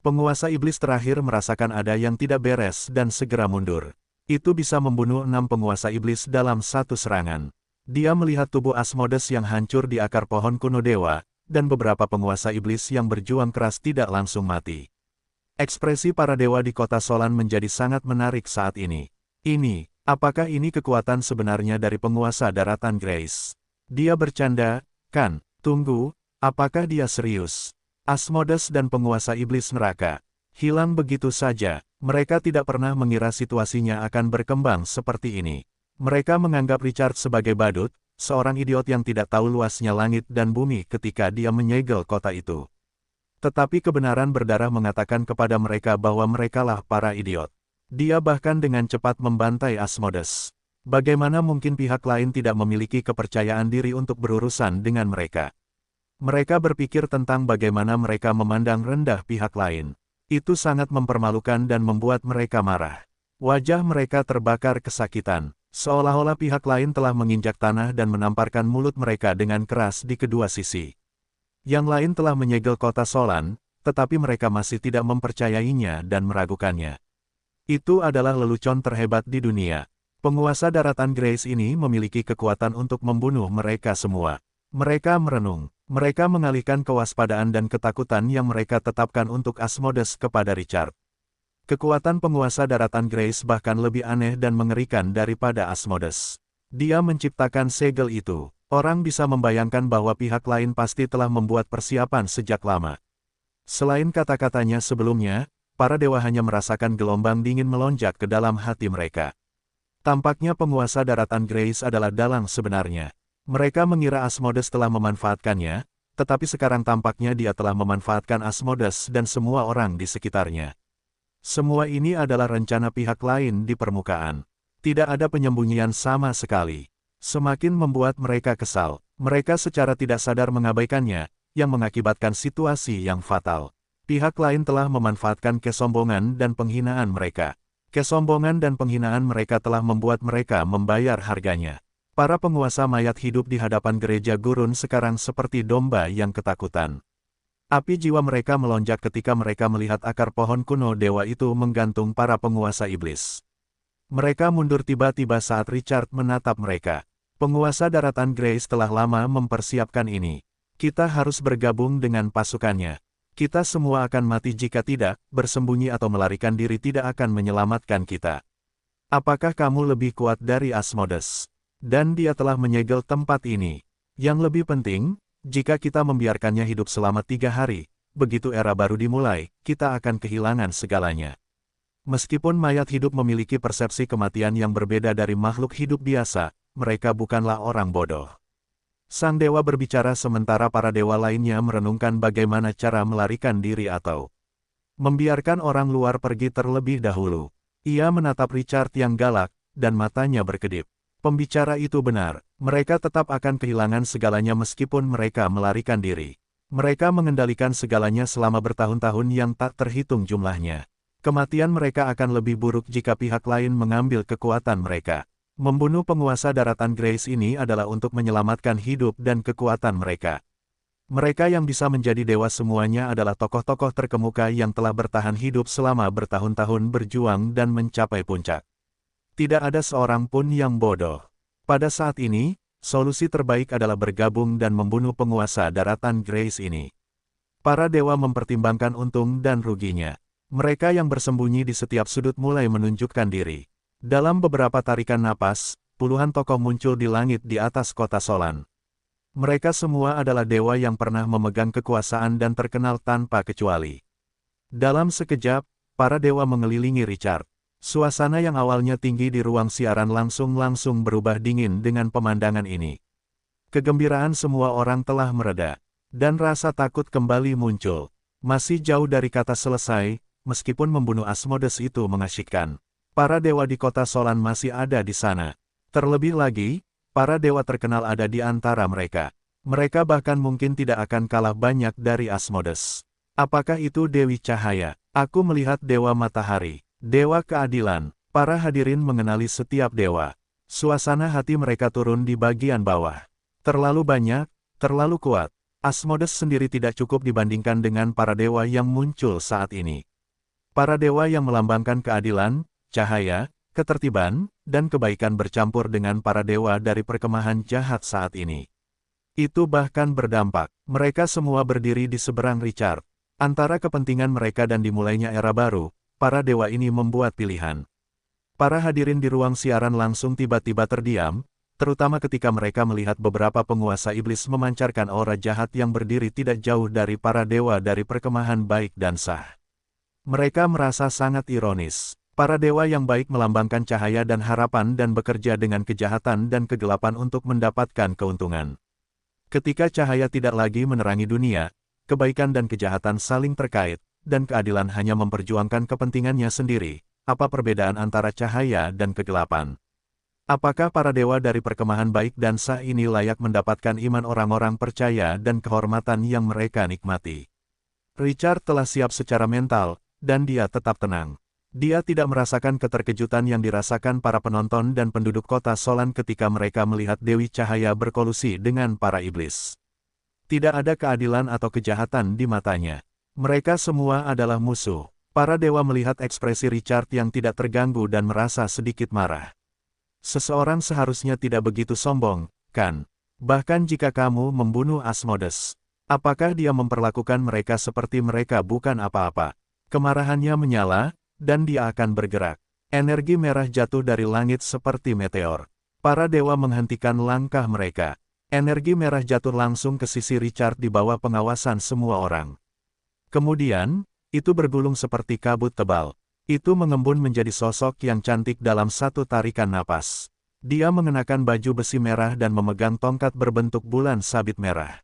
Penguasa iblis terakhir merasakan ada yang tidak beres dan segera mundur. Itu bisa membunuh 6 penguasa iblis dalam satu serangan. Dia melihat tubuh Asmodes yang hancur di akar pohon kuno dewa, dan beberapa penguasa iblis yang berjuang keras tidak langsung mati. Ekspresi para dewa di kota Solan menjadi sangat menarik saat ini. Apakah ini kekuatan sebenarnya dari penguasa daratan Grace? Dia bercanda, kan? Tunggu, apakah dia serius? Asmodes dan penguasa iblis neraka hilang begitu saja. Mereka tidak pernah mengira situasinya akan berkembang seperti ini. Mereka menganggap Richard sebagai badut, seorang idiot yang tidak tahu luasnya langit dan bumi ketika dia menyegel kota itu. Tetapi kebenaran berdarah mengatakan kepada mereka bahwa merekalah para idiot. Dia bahkan dengan cepat membantai Asmodes. Bagaimana mungkin pihak lain tidak memiliki kepercayaan diri untuk berurusan dengan mereka? Mereka berpikir tentang bagaimana mereka memandang rendah pihak lain. Itu sangat mempermalukan dan membuat mereka marah. Wajah mereka terbakar kesakitan, seolah-olah pihak lain telah menginjak tanah dan menamparkan mulut mereka dengan keras di kedua sisi. Yang lain telah menyegel kota Solan, tetapi mereka masih tidak mempercayainya dan meragukannya. Itu adalah lelucon terhebat di dunia. Penguasa daratan Grace ini memiliki kekuatan untuk membunuh mereka semua. Mereka merenung. Mereka mengalihkan kewaspadaan dan ketakutan yang mereka tetapkan untuk Asmodes kepada Richard. Kekuatan penguasa daratan Grace bahkan lebih aneh dan mengerikan daripada Asmodes. Dia menciptakan segel itu. Orang bisa membayangkan bahwa pihak lain pasti telah membuat persiapan sejak lama. Selain kata-katanya sebelumnya, para dewa hanya merasakan gelombang dingin melonjak ke dalam hati mereka. Tampaknya penguasa daratan Grace adalah dalang sebenarnya. Mereka mengira Asmodeus telah memanfaatkannya, tetapi sekarang tampaknya dia telah memanfaatkan Asmodeus dan semua orang di sekitarnya. Semua ini adalah rencana pihak lain di permukaan. Tidak ada penyembunyian sama sekali. Semakin membuat mereka kesal, mereka secara tidak sadar mengabaikannya, yang mengakibatkan situasi yang fatal. Pihak lain telah memanfaatkan kesombongan dan penghinaan mereka. Kesombongan dan penghinaan mereka telah membuat mereka membayar harganya. Para penguasa mayat hidup di hadapan gereja gurun sekarang seperti domba yang ketakutan. Api jiwa mereka melonjak ketika mereka melihat akar pohon kuno dewa itu menggantung para penguasa iblis. Mereka mundur tiba-tiba saat Richard menatap mereka. Penguasa daratan Grace telah lama mempersiapkan ini. Kita harus bergabung dengan pasukannya. Kita semua akan mati jika tidak, bersembunyi atau melarikan diri tidak akan menyelamatkan kita. Apakah kamu lebih kuat dari Asmodeus? Dan dia telah menyegel tempat ini. Yang lebih penting, jika kita membiarkannya hidup selama 3 hari, begitu era baru dimulai, kita akan kehilangan segalanya. Meskipun mayat hidup memiliki persepsi kematian yang berbeda dari makhluk hidup biasa, mereka bukanlah orang bodoh. Sang dewa berbicara sementara para dewa lainnya merenungkan bagaimana cara melarikan diri atau membiarkan orang luar pergi terlebih dahulu. Ia menatap Richard yang galak, dan matanya berkedip. Pembicara itu benar, mereka tetap akan kehilangan segalanya meskipun mereka melarikan diri. Mereka mengendalikan segalanya selama bertahun-tahun yang tak terhitung jumlahnya. Kematian mereka akan lebih buruk jika pihak lain mengambil kekuatan mereka. Membunuh penguasa daratan Grace ini adalah untuk menyelamatkan hidup dan kekuatan mereka. Mereka yang bisa menjadi dewa semuanya adalah tokoh-tokoh terkemuka yang telah bertahan hidup selama bertahun-tahun berjuang dan mencapai puncak. Tidak ada seorang pun yang bodoh. Pada saat ini, solusi terbaik adalah bergabung dan membunuh penguasa daratan Grace ini. Para dewa mempertimbangkan untung dan ruginya. Mereka yang bersembunyi di setiap sudut mulai menunjukkan diri. Dalam beberapa tarikan napas, puluhan tokoh muncul di langit di atas kota Solan. Mereka semua adalah dewa yang pernah memegang kekuasaan dan terkenal tanpa kecuali. Dalam sekejap, para dewa mengelilingi Richard. Suasana yang awalnya tinggi di ruang siaran langsung berubah dingin dengan pemandangan ini. Kegembiraan semua orang telah mereda, dan rasa takut kembali muncul. Masih jauh dari kata selesai, meskipun membunuh Asmodeus itu mengasyikkan. Para dewa di kota Solan masih ada di sana. Terlebih lagi, para dewa terkenal ada di antara mereka. Mereka bahkan mungkin tidak akan kalah banyak dari Asmodeus. Apakah itu Dewi Cahaya? Aku melihat Dewa Matahari. Dewa Keadilan. Para hadirin mengenali setiap dewa. Suasana hati mereka turun di bagian bawah. Terlalu banyak, terlalu kuat. Asmodeus sendiri tidak cukup dibandingkan dengan para dewa yang muncul saat ini. Para dewa yang melambangkan keadilan, cahaya, ketertiban, dan kebaikan bercampur dengan para dewa dari perkemahan jahat saat ini. Itu bahkan berdampak. Mereka semua berdiri di seberang Richard. Antara kepentingan mereka dan dimulainya era baru, para dewa ini membuat pilihan. Para hadirin di ruang siaran langsung tiba-tiba terdiam, terutama ketika mereka melihat beberapa penguasa iblis memancarkan aura jahat yang berdiri tidak jauh dari para dewa dari perkemahan baik dan sah. Mereka merasa sangat ironis. Para dewa yang baik melambangkan cahaya dan harapan dan bekerja dengan kejahatan dan kegelapan untuk mendapatkan keuntungan. Ketika cahaya tidak lagi menerangi dunia, kebaikan dan kejahatan saling terkait, dan keadilan hanya memperjuangkan kepentingannya sendiri. Apa perbedaan antara cahaya dan kegelapan? Apakah para dewa dari perkemahan baik dan sah ini layak mendapatkan iman orang-orang percaya dan kehormatan yang mereka nikmati? Richard telah siap secara mental, dan dia tetap tenang. Dia tidak merasakan keterkejutan yang dirasakan para penonton dan penduduk kota Solan ketika mereka melihat Dewi Cahaya berkolusi dengan para iblis. Tidak ada keadilan atau kejahatan di matanya. Mereka semua adalah musuh. Para dewa melihat ekspresi Richard yang tidak terganggu dan merasa sedikit marah. Seseorang seharusnya tidak begitu sombong, kan? Bahkan jika kamu membunuh Asmodeus, apakah dia memperlakukan mereka seperti mereka bukan apa-apa? Kemarahannya menyala, dan dia akan bergerak. Energi merah jatuh dari langit seperti meteor. Para dewa menghentikan langkah mereka. Energi merah jatuh langsung ke sisi Richard di bawah pengawasan semua orang. Kemudian, itu bergulung seperti kabut tebal. Itu mengembun menjadi sosok yang cantik dalam satu tarikan napas. Dia mengenakan baju besi merah dan memegang tongkat berbentuk bulan sabit merah.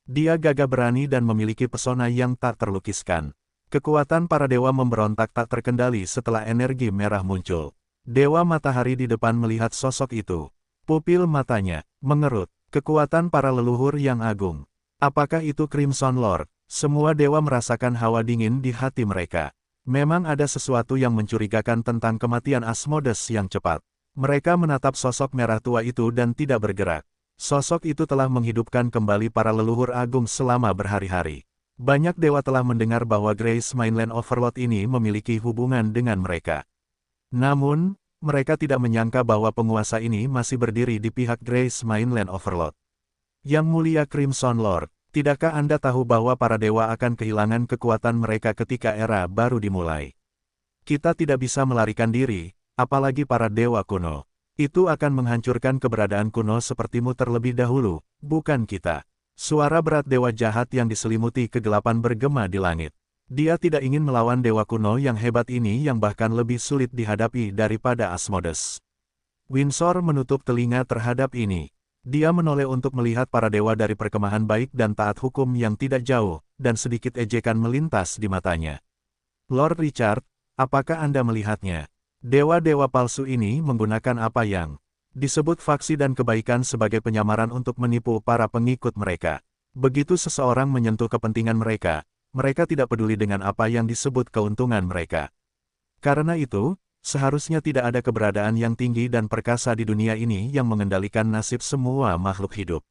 Dia gagah berani dan memiliki pesona yang tak terlukiskan. Kekuatan para dewa memberontak tak terkendali setelah energi merah muncul. Dewa Matahari di depan melihat sosok itu. Pupil matanya mengerut. Kekuatan para leluhur yang agung. Apakah itu Crimson Lord? Semua dewa merasakan hawa dingin di hati mereka. Memang ada sesuatu yang mencurigakan tentang kematian Asmodes yang cepat. Mereka menatap sosok merah tua itu dan tidak bergerak. Sosok itu telah menghidupkan kembali para leluhur agung selama berhari-hari. Banyak dewa telah mendengar bahwa Grace Mainland Overlord ini memiliki hubungan dengan mereka. Namun, mereka tidak menyangka bahwa penguasa ini masih berdiri di pihak Grace Mainland Overlord. Yang mulia Crimson Lord, tidakkah Anda tahu bahwa para dewa akan kehilangan kekuatan mereka ketika era baru dimulai? Kita tidak bisa melarikan diri, apalagi para dewa kuno. Itu akan menghancurkan keberadaan kuno sepertimu terlebih dahulu, bukan kita. Suara berat dewa jahat yang diselimuti kegelapan bergema di langit. Dia tidak ingin melawan dewa kuno yang hebat ini yang bahkan lebih sulit dihadapi daripada Asmodes. Windsor menutup telinga terhadap ini. Dia menoleh untuk melihat para dewa dari perkemahan baik dan taat hukum yang tidak jauh, dan sedikit ejekan melintas di matanya. Lord Richard, apakah Anda melihatnya? Dewa-dewa palsu ini menggunakan apa yang disebut faksi dan kebaikan sebagai penyamaran untuk menipu para pengikut mereka. Begitu seseorang menyentuh kepentingan mereka, mereka tidak peduli dengan apa yang disebut keuntungan mereka. Karena itu, seharusnya tidak ada keberadaan yang tinggi dan perkasa di dunia ini yang mengendalikan nasib semua makhluk hidup.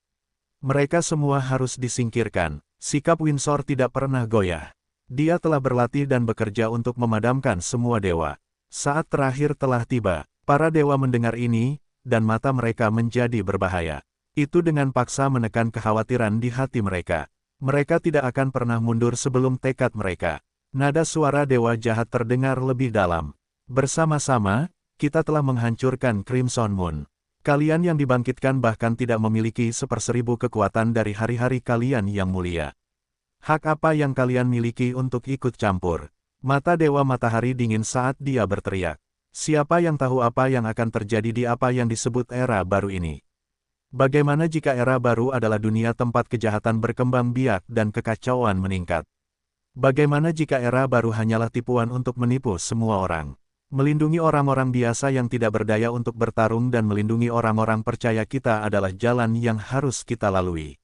Mereka semua harus disingkirkan. Sikap Windsor tidak pernah goyah. Dia telah berlatih dan bekerja untuk memadamkan semua dewa. Saat terakhir telah tiba. Para dewa mendengar ini, dan mata mereka menjadi berbahaya. Itu dengan paksa menekan kekhawatiran di hati mereka. Mereka tidak akan pernah mundur sebelum tekad mereka. Nada suara dewa jahat terdengar lebih dalam. Bersama-sama, kita telah menghancurkan Crimson Moon. Kalian yang dibangkitkan bahkan tidak memiliki 1/1000 kekuatan dari hari-hari kalian yang mulia. Hak apa yang kalian miliki untuk ikut campur? Mata Dewa Matahari dingin saat dia berteriak. Siapa yang tahu apa yang akan terjadi di apa yang disebut era baru ini? Bagaimana jika era baru adalah dunia tempat kejahatan berkembang biak dan kekacauan meningkat? Bagaimana jika era baru hanyalah tipuan untuk menipu semua orang? Melindungi orang-orang biasa yang tidak berdaya untuk bertarung dan melindungi orang-orang percaya kita adalah jalan yang harus kita lalui.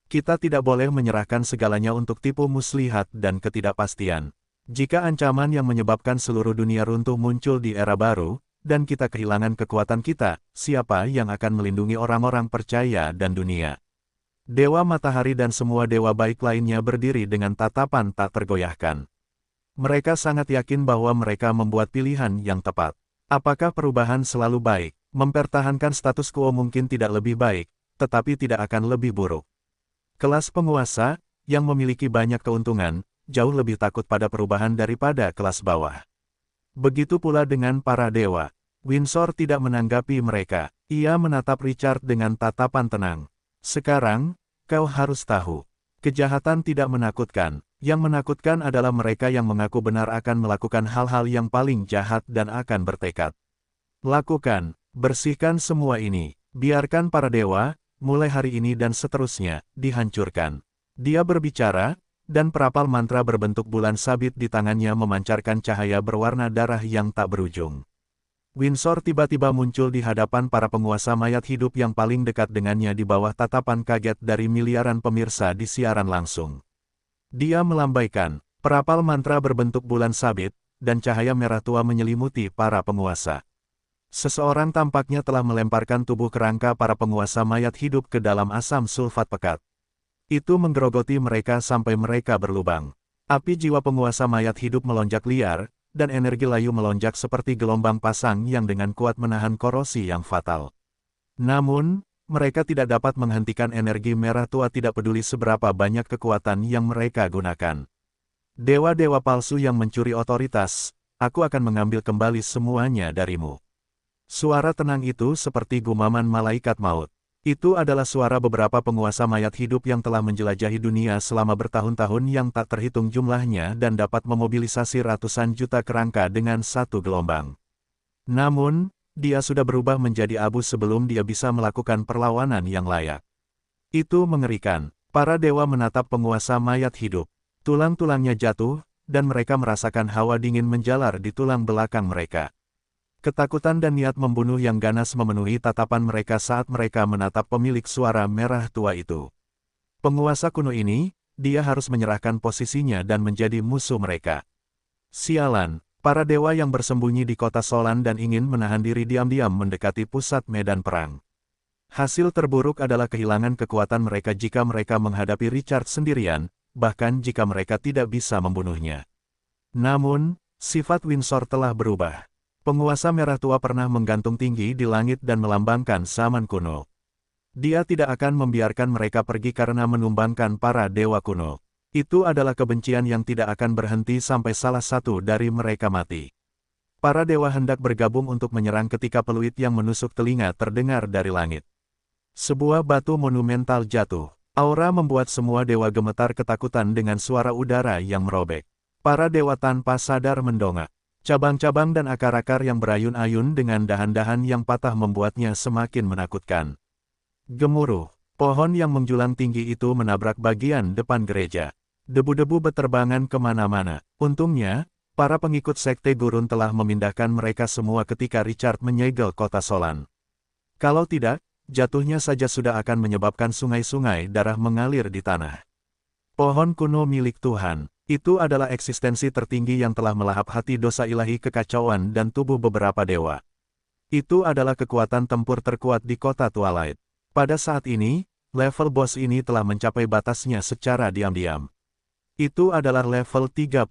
Kita tidak boleh menyerahkan segalanya untuk tipu muslihat dan ketidakpastian. Jika ancaman yang menyebabkan seluruh dunia runtuh muncul di era baru, dan kita kehilangan kekuatan kita, siapa yang akan melindungi orang-orang percaya dan dunia? Dewa Matahari dan semua dewa baik lainnya berdiri dengan tatapan tak tergoyahkan. Mereka sangat yakin bahwa mereka membuat pilihan yang tepat. Apakah perubahan selalu baik? Mempertahankan status quo mungkin tidak lebih baik, tetapi tidak akan lebih buruk. Kelas penguasa, yang memiliki banyak keuntungan, jauh lebih takut pada perubahan daripada kelas bawah. Begitu pula dengan para dewa. Windsor tidak menanggapi mereka. Ia menatap Richard dengan tatapan tenang. Sekarang, kau harus tahu. Kejahatan tidak menakutkan. Yang menakutkan adalah mereka yang mengaku benar akan melakukan hal-hal yang paling jahat dan akan bertekad. Lakukan, bersihkan semua ini. Biarkan para dewa, mulai hari ini dan seterusnya, dihancurkan. Dia berbicara, dan perapal mantra berbentuk bulan sabit di tangannya memancarkan cahaya berwarna darah yang tak berujung. Windsor tiba-tiba muncul di hadapan para penguasa mayat hidup yang paling dekat dengannya di bawah tatapan kaget dari miliaran pemirsa di siaran langsung. Dia melambaikan, perapal mantra berbentuk bulan sabit, dan cahaya merah tua menyelimuti para penguasa. Seseorang tampaknya telah melemparkan tubuh kerangka para penguasa mayat hidup ke dalam asam sulfat pekat. Itu menggerogoti mereka sampai mereka berlubang. Api jiwa penguasa mayat hidup melonjak liar, dan energi layu melonjak seperti gelombang pasang yang dengan kuat menahan korosi yang fatal. Namun, mereka tidak dapat menghentikan energi merah tua tidak peduli seberapa banyak kekuatan yang mereka gunakan. Dewa-dewa palsu yang mencuri otoritas, aku akan mengambil kembali semuanya darimu. Suara tenang itu seperti gumaman malaikat maut. Itu adalah suara beberapa penguasa mayat hidup yang telah menjelajahi dunia selama bertahun-tahun yang tak terhitung jumlahnya dan dapat memobilisasi ratusan juta kerangka dengan satu gelombang. Namun, dia sudah berubah menjadi abu sebelum dia bisa melakukan perlawanan yang layak. Itu mengerikan. Para dewa menatap penguasa mayat hidup. Tulang-tulangnya jatuh, dan mereka merasakan hawa dingin menjalar di tulang belakang mereka. Ketakutan dan niat membunuh yang ganas memenuhi tatapan mereka saat mereka menatap pemilik suara merah tua itu. Penguasa kuno ini, dia harus menyerahkan posisinya dan menjadi musuh mereka. Sialan, para dewa yang bersembunyi di kota Solan dan ingin menahan diri diam-diam mendekati pusat medan perang. Hasil terburuk adalah kehilangan kekuatan mereka jika mereka menghadapi Richard sendirian, bahkan jika mereka tidak bisa membunuhnya. Namun, sifat Windsor telah berubah. Penguasa merah tua pernah menggantung tinggi di langit dan melambangkan zaman kuno. Dia tidak akan membiarkan mereka pergi karena menumbangkan para dewa kuno. Itu adalah kebencian yang tidak akan berhenti sampai salah satu dari mereka mati. Para dewa hendak bergabung untuk menyerang ketika peluit yang menusuk telinga terdengar dari langit. Sebuah batu monumental jatuh. Aura membuat semua dewa gemetar ketakutan dengan suara udara yang merobek. Para dewa tanpa sadar mendongak. Cabang-cabang dan akar-akar yang berayun-ayun dengan dahan-dahan yang patah membuatnya semakin menakutkan. Gemuruh, pohon yang menjulang tinggi itu menabrak bagian depan gereja. Debu-debu beterbangan kemana-mana. Untungnya, para pengikut sekte gurun telah memindahkan mereka semua ketika Richard menyegel kota Solan. Kalau tidak, jatuhnya saja sudah akan menyebabkan sungai-sungai darah mengalir di tanah. Pohon kuno milik Tuhan. Itu adalah eksistensi tertinggi yang telah melahap hati dosa ilahi kekacauan dan tubuh beberapa dewa. Itu adalah kekuatan tempur terkuat di kota Twilight. Pada saat ini, level bos ini telah mencapai batasnya secara diam-diam. Itu adalah level 30.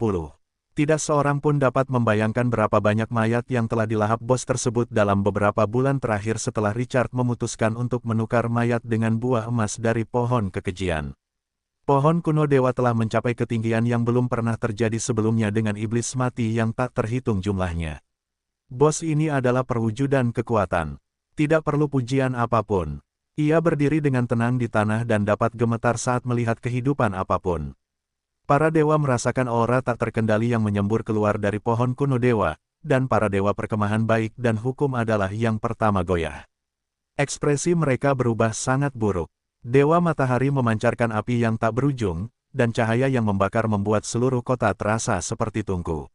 Tidak seorang pun dapat membayangkan berapa banyak mayat yang telah dilahap bos tersebut dalam beberapa bulan terakhir setelah Richard memutuskan untuk menukar mayat dengan buah emas dari pohon kekejian. Pohon kuno dewa telah mencapai ketinggian yang belum pernah terjadi sebelumnya dengan iblis mati yang tak terhitung jumlahnya. Bos ini adalah perwujudan kekuatan. Tidak perlu pujian apapun. Ia berdiri dengan tenang di tanah dan dapat gemetar saat melihat kehidupan apapun. Para dewa merasakan aura tak terkendali yang menyembur keluar dari pohon kuno dewa, dan para dewa perkemahan baik dan hukum adalah yang pertama goyah. Ekspresi mereka berubah sangat buruk. Dewa matahari memancarkan api yang tak berujung, dan cahaya yang membakar membuat seluruh kota terasa seperti tungku.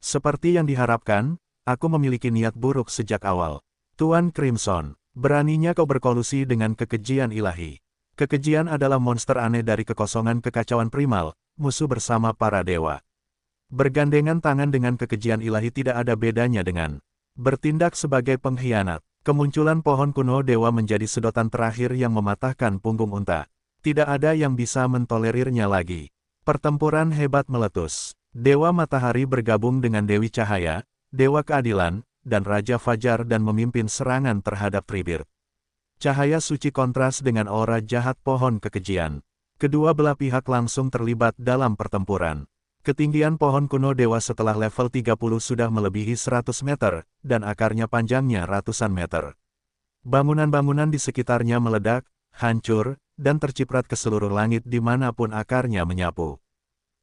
Seperti yang diharapkan, aku memiliki niat buruk sejak awal. Tuan Crimson, beraninya kau berkolusi dengan kekejian ilahi. Kekejian adalah monster aneh dari kekosongan kekacauan primal, musuh bersama para dewa. Bergandengan tangan dengan kekejian ilahi tidak ada bedanya dengan bertindak sebagai pengkhianat. Kemunculan pohon kuno dewa menjadi sedotan terakhir yang mematahkan punggung unta. Tidak ada yang bisa mentolerirnya lagi. Pertempuran hebat meletus. Dewa matahari bergabung dengan Dewi Cahaya, Dewa Keadilan, dan Raja Fajar dan memimpin serangan terhadap Tribir. Cahaya suci kontras dengan aura jahat pohon kekejian. Kedua belah pihak langsung terlibat dalam pertempuran. Ketinggian pohon kuno dewa setelah level 30 sudah melebihi 100 meter, dan akarnya panjangnya ratusan meter. Bangunan-bangunan di sekitarnya meledak, hancur, dan terciprat ke seluruh langit dimanapun akarnya menyapu.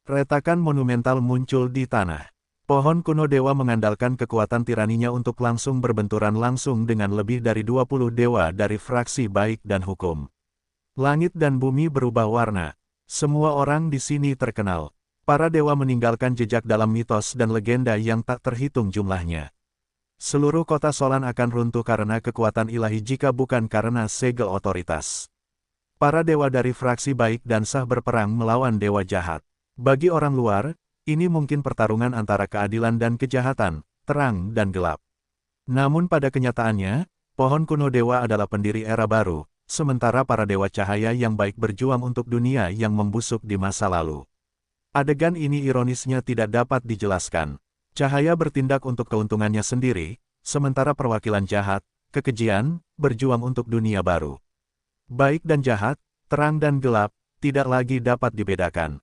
Retakan monumental muncul di tanah. Pohon kuno dewa mengandalkan kekuatan tiraninya untuk langsung berbenturan langsung dengan lebih dari 20 dewa dari fraksi baik dan hukum. Langit dan bumi berubah warna. Semua orang di sini terkenal. Para dewa meninggalkan jejak dalam mitos dan legenda yang tak terhitung jumlahnya. Seluruh kota Solan akan runtuh karena kekuatan ilahi jika bukan karena segel otoritas. Para dewa dari fraksi baik dan sah berperang melawan dewa jahat. Bagi orang luar, ini mungkin pertarungan antara keadilan dan kejahatan, terang dan gelap. Namun pada kenyataannya, pohon kuno dewa adalah pendiri era baru, sementara para dewa cahaya yang baik berjuang untuk dunia yang membusuk di masa lalu. Adegan ini ironisnya tidak dapat dijelaskan. Cahaya bertindak untuk keuntungannya sendiri, sementara perwakilan jahat, kekejian, berjuang untuk dunia baru. Baik dan jahat, terang dan gelap, tidak lagi dapat dibedakan.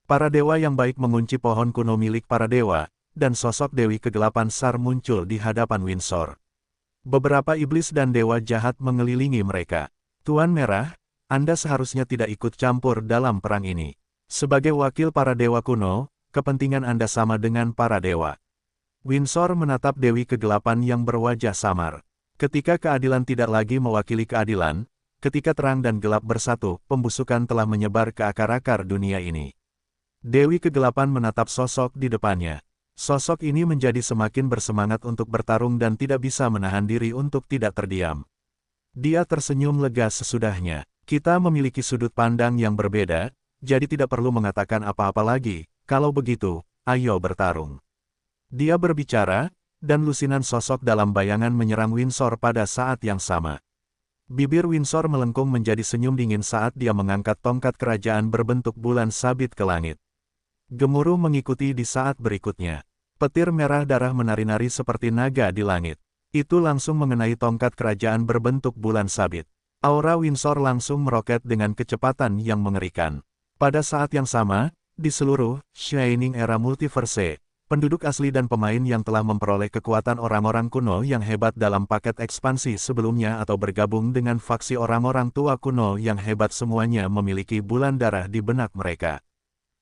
Para dewa yang baik mengunci pohon kuno milik para dewa, dan sosok Dewi Kegelapan Sar muncul di hadapan Windsor. Beberapa iblis dan dewa jahat mengelilingi mereka. Tuan Merah, Anda seharusnya tidak ikut campur dalam perang ini. Sebagai wakil para dewa kuno, kepentingan Anda sama dengan para dewa. Windsor menatap Dewi Kegelapan yang berwajah samar. Ketika keadilan tidak lagi mewakili keadilan, ketika terang dan gelap bersatu, pembusukan telah menyebar ke akar-akar dunia ini. Dewi Kegelapan menatap sosok di depannya. Sosok ini menjadi semakin bersemangat untuk bertarung dan tidak bisa menahan diri untuk tidak terdiam. Dia tersenyum lega sesudahnya. Kita memiliki sudut pandang yang berbeda, jadi tidak perlu mengatakan apa-apa lagi. Kalau begitu, ayo bertarung. Dia berbicara, dan lusinan sosok dalam bayangan menyerang Windsor pada saat yang sama. Bibir Windsor melengkung menjadi senyum dingin saat dia mengangkat tongkat kerajaan berbentuk bulan sabit ke langit. Gemuruh mengikuti di saat berikutnya. Petir merah darah menari-nari seperti naga di langit. Itu langsung mengenai tongkat kerajaan berbentuk bulan sabit. Aura Windsor langsung meroket dengan kecepatan yang mengerikan. Pada saat yang sama, di seluruh Shining Era Multiverse, penduduk asli dan pemain yang telah memperoleh kekuatan orang-orang kuno yang hebat dalam paket ekspansi sebelumnya atau bergabung dengan faksi orang-orang tua kuno yang hebat semuanya memiliki bulan darah di benak mereka.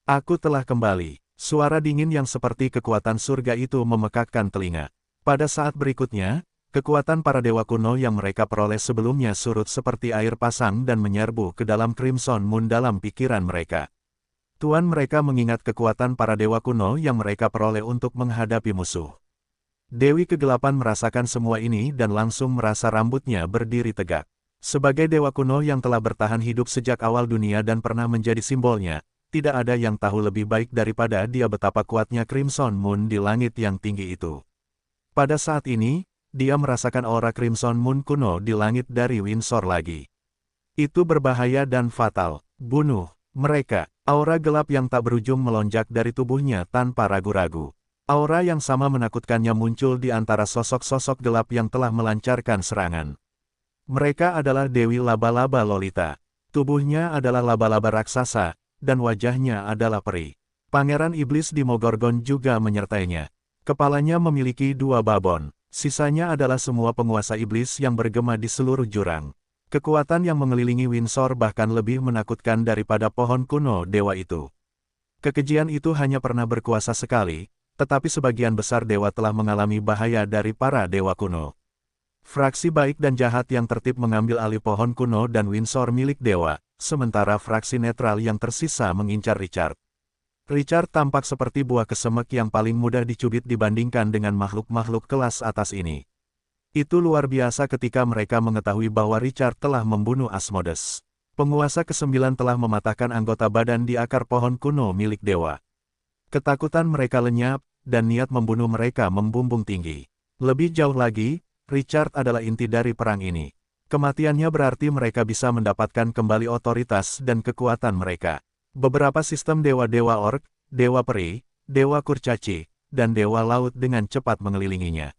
Aku telah kembali. Suara dingin yang seperti kekuatan surga itu memekakkan telinga. Pada saat berikutnya, kekuatan para dewa kuno yang mereka peroleh sebelumnya surut seperti air pasang dan menyerbu ke dalam Crimson Moon dalam pikiran mereka. Tuan mereka mengingat kekuatan para dewa kuno yang mereka peroleh untuk menghadapi musuh. Dewi Kegelapan merasakan semua ini dan langsung merasa rambutnya berdiri tegak. Sebagai dewa kuno yang telah bertahan hidup sejak awal dunia dan pernah menjadi simbolnya, tidak ada yang tahu lebih baik daripada dia betapa kuatnya Crimson Moon di langit yang tinggi itu. Pada saat ini, dia merasakan aura Crimson Moon kuno di langit dari Windsor lagi. Itu berbahaya dan fatal. Bunuh mereka. Aura gelap yang tak berujung melonjak dari tubuhnya tanpa ragu-ragu. Aura yang sama menakutkannya muncul di antara sosok-sosok gelap yang telah melancarkan serangan. Mereka adalah Dewi Laba-Laba Lolita. Tubuhnya adalah laba-laba raksasa, dan wajahnya adalah peri. Pangeran Iblis Demogorgon juga menyertainya. Kepalanya memiliki 2 babon. Sisanya adalah semua penguasa iblis yang bergema di seluruh jurang. Kekuatan yang mengelilingi Windsor bahkan lebih menakutkan daripada pohon kuno dewa itu. Kekejian itu hanya pernah berkuasa sekali, tetapi sebagian besar dewa telah mengalami bahaya dari para dewa kuno. Fraksi baik dan jahat yang tertib mengambil alih pohon kuno dan Windsor milik dewa, sementara fraksi netral yang tersisa mengincar Richard. Richard tampak seperti buah kesemek yang paling mudah dicubit dibandingkan dengan makhluk-makhluk kelas atas ini. Itu luar biasa ketika mereka mengetahui bahwa Richard telah membunuh Asmodeus. Penguasa ke-9 telah mematahkan anggota badan di akar pohon kuno milik dewa. Ketakutan mereka lenyap, dan niat membunuh mereka membumbung tinggi. Lebih jauh lagi, Richard adalah inti dari perang ini. Kematiannya berarti mereka bisa mendapatkan kembali otoritas dan kekuatan mereka. Beberapa sistem dewa-dewa ork, dewa peri, dewa kurcaci, dan dewa laut dengan cepat mengelilinginya.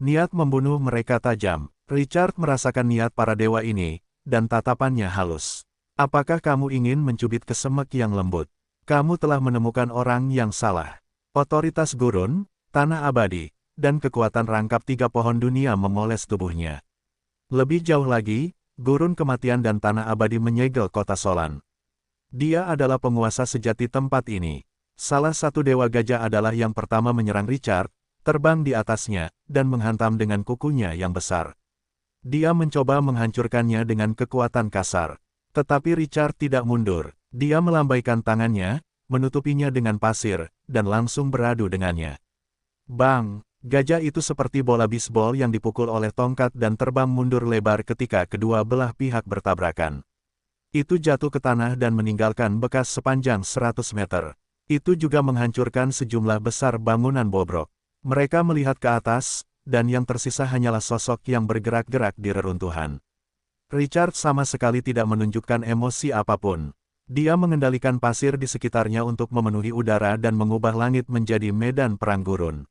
Niat membunuh mereka tajam. Richard merasakan niat para dewa ini, dan tatapannya halus. Apakah kamu ingin mencubit kesemek yang lembut? Kamu telah menemukan orang yang salah. Otoritas gurun, tanah abadi, dan kekuatan rangkap 3 pohon dunia memoles tubuhnya. Lebih jauh lagi, gurun kematian dan tanah abadi menyegel kota Solan. Dia adalah penguasa sejati tempat ini. Salah satu dewa gajah adalah yang pertama menyerang Richard, terbang di atasnya, dan menghantam dengan kukunya yang besar. Dia mencoba menghancurkannya dengan kekuatan kasar. Tetapi Richard tidak mundur. Dia melambaikan tangannya, menutupinya dengan pasir, dan langsung beradu dengannya. Bang! Gajah itu seperti bola bisbol yang dipukul oleh tongkat dan terbang mundur lebar ketika kedua belah pihak bertabrakan. Itu jatuh ke tanah dan meninggalkan bekas sepanjang 100 meter. Itu juga menghancurkan sejumlah besar bangunan bobrok. Mereka melihat ke atas, dan yang tersisa hanyalah sosok yang bergerak-gerak di reruntuhan. Richard sama sekali tidak menunjukkan emosi apapun. Dia mengendalikan pasir di sekitarnya untuk memenuhi udara dan mengubah langit menjadi medan perang gurun.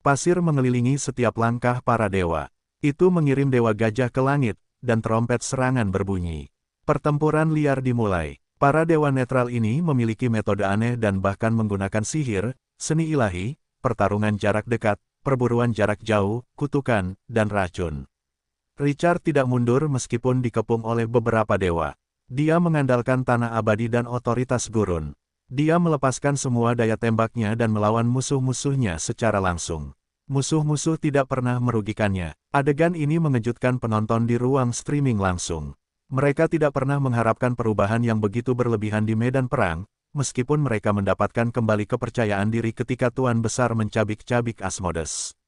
Pasir mengelilingi setiap langkah para dewa. Itu mengirim dewa gajah ke langit, dan trompet serangan berbunyi. Pertempuran liar dimulai. Para dewa netral ini memiliki metode aneh dan bahkan menggunakan sihir, seni ilahi, pertarungan jarak dekat, perburuan jarak jauh, kutukan, dan racun. Richard tidak mundur meskipun dikepung oleh beberapa dewa. Dia mengandalkan tanah abadi dan otoritas gurun. Dia melepaskan semua daya tembaknya dan melawan musuh-musuhnya secara langsung. Musuh-musuh tidak pernah merugikannya. Adegan ini mengejutkan penonton di ruang streaming langsung. Mereka tidak pernah mengharapkan perubahan yang begitu berlebihan di medan perang, meskipun mereka mendapatkan kembali kepercayaan diri ketika Tuan Besar mencabik-cabik Asmodeus.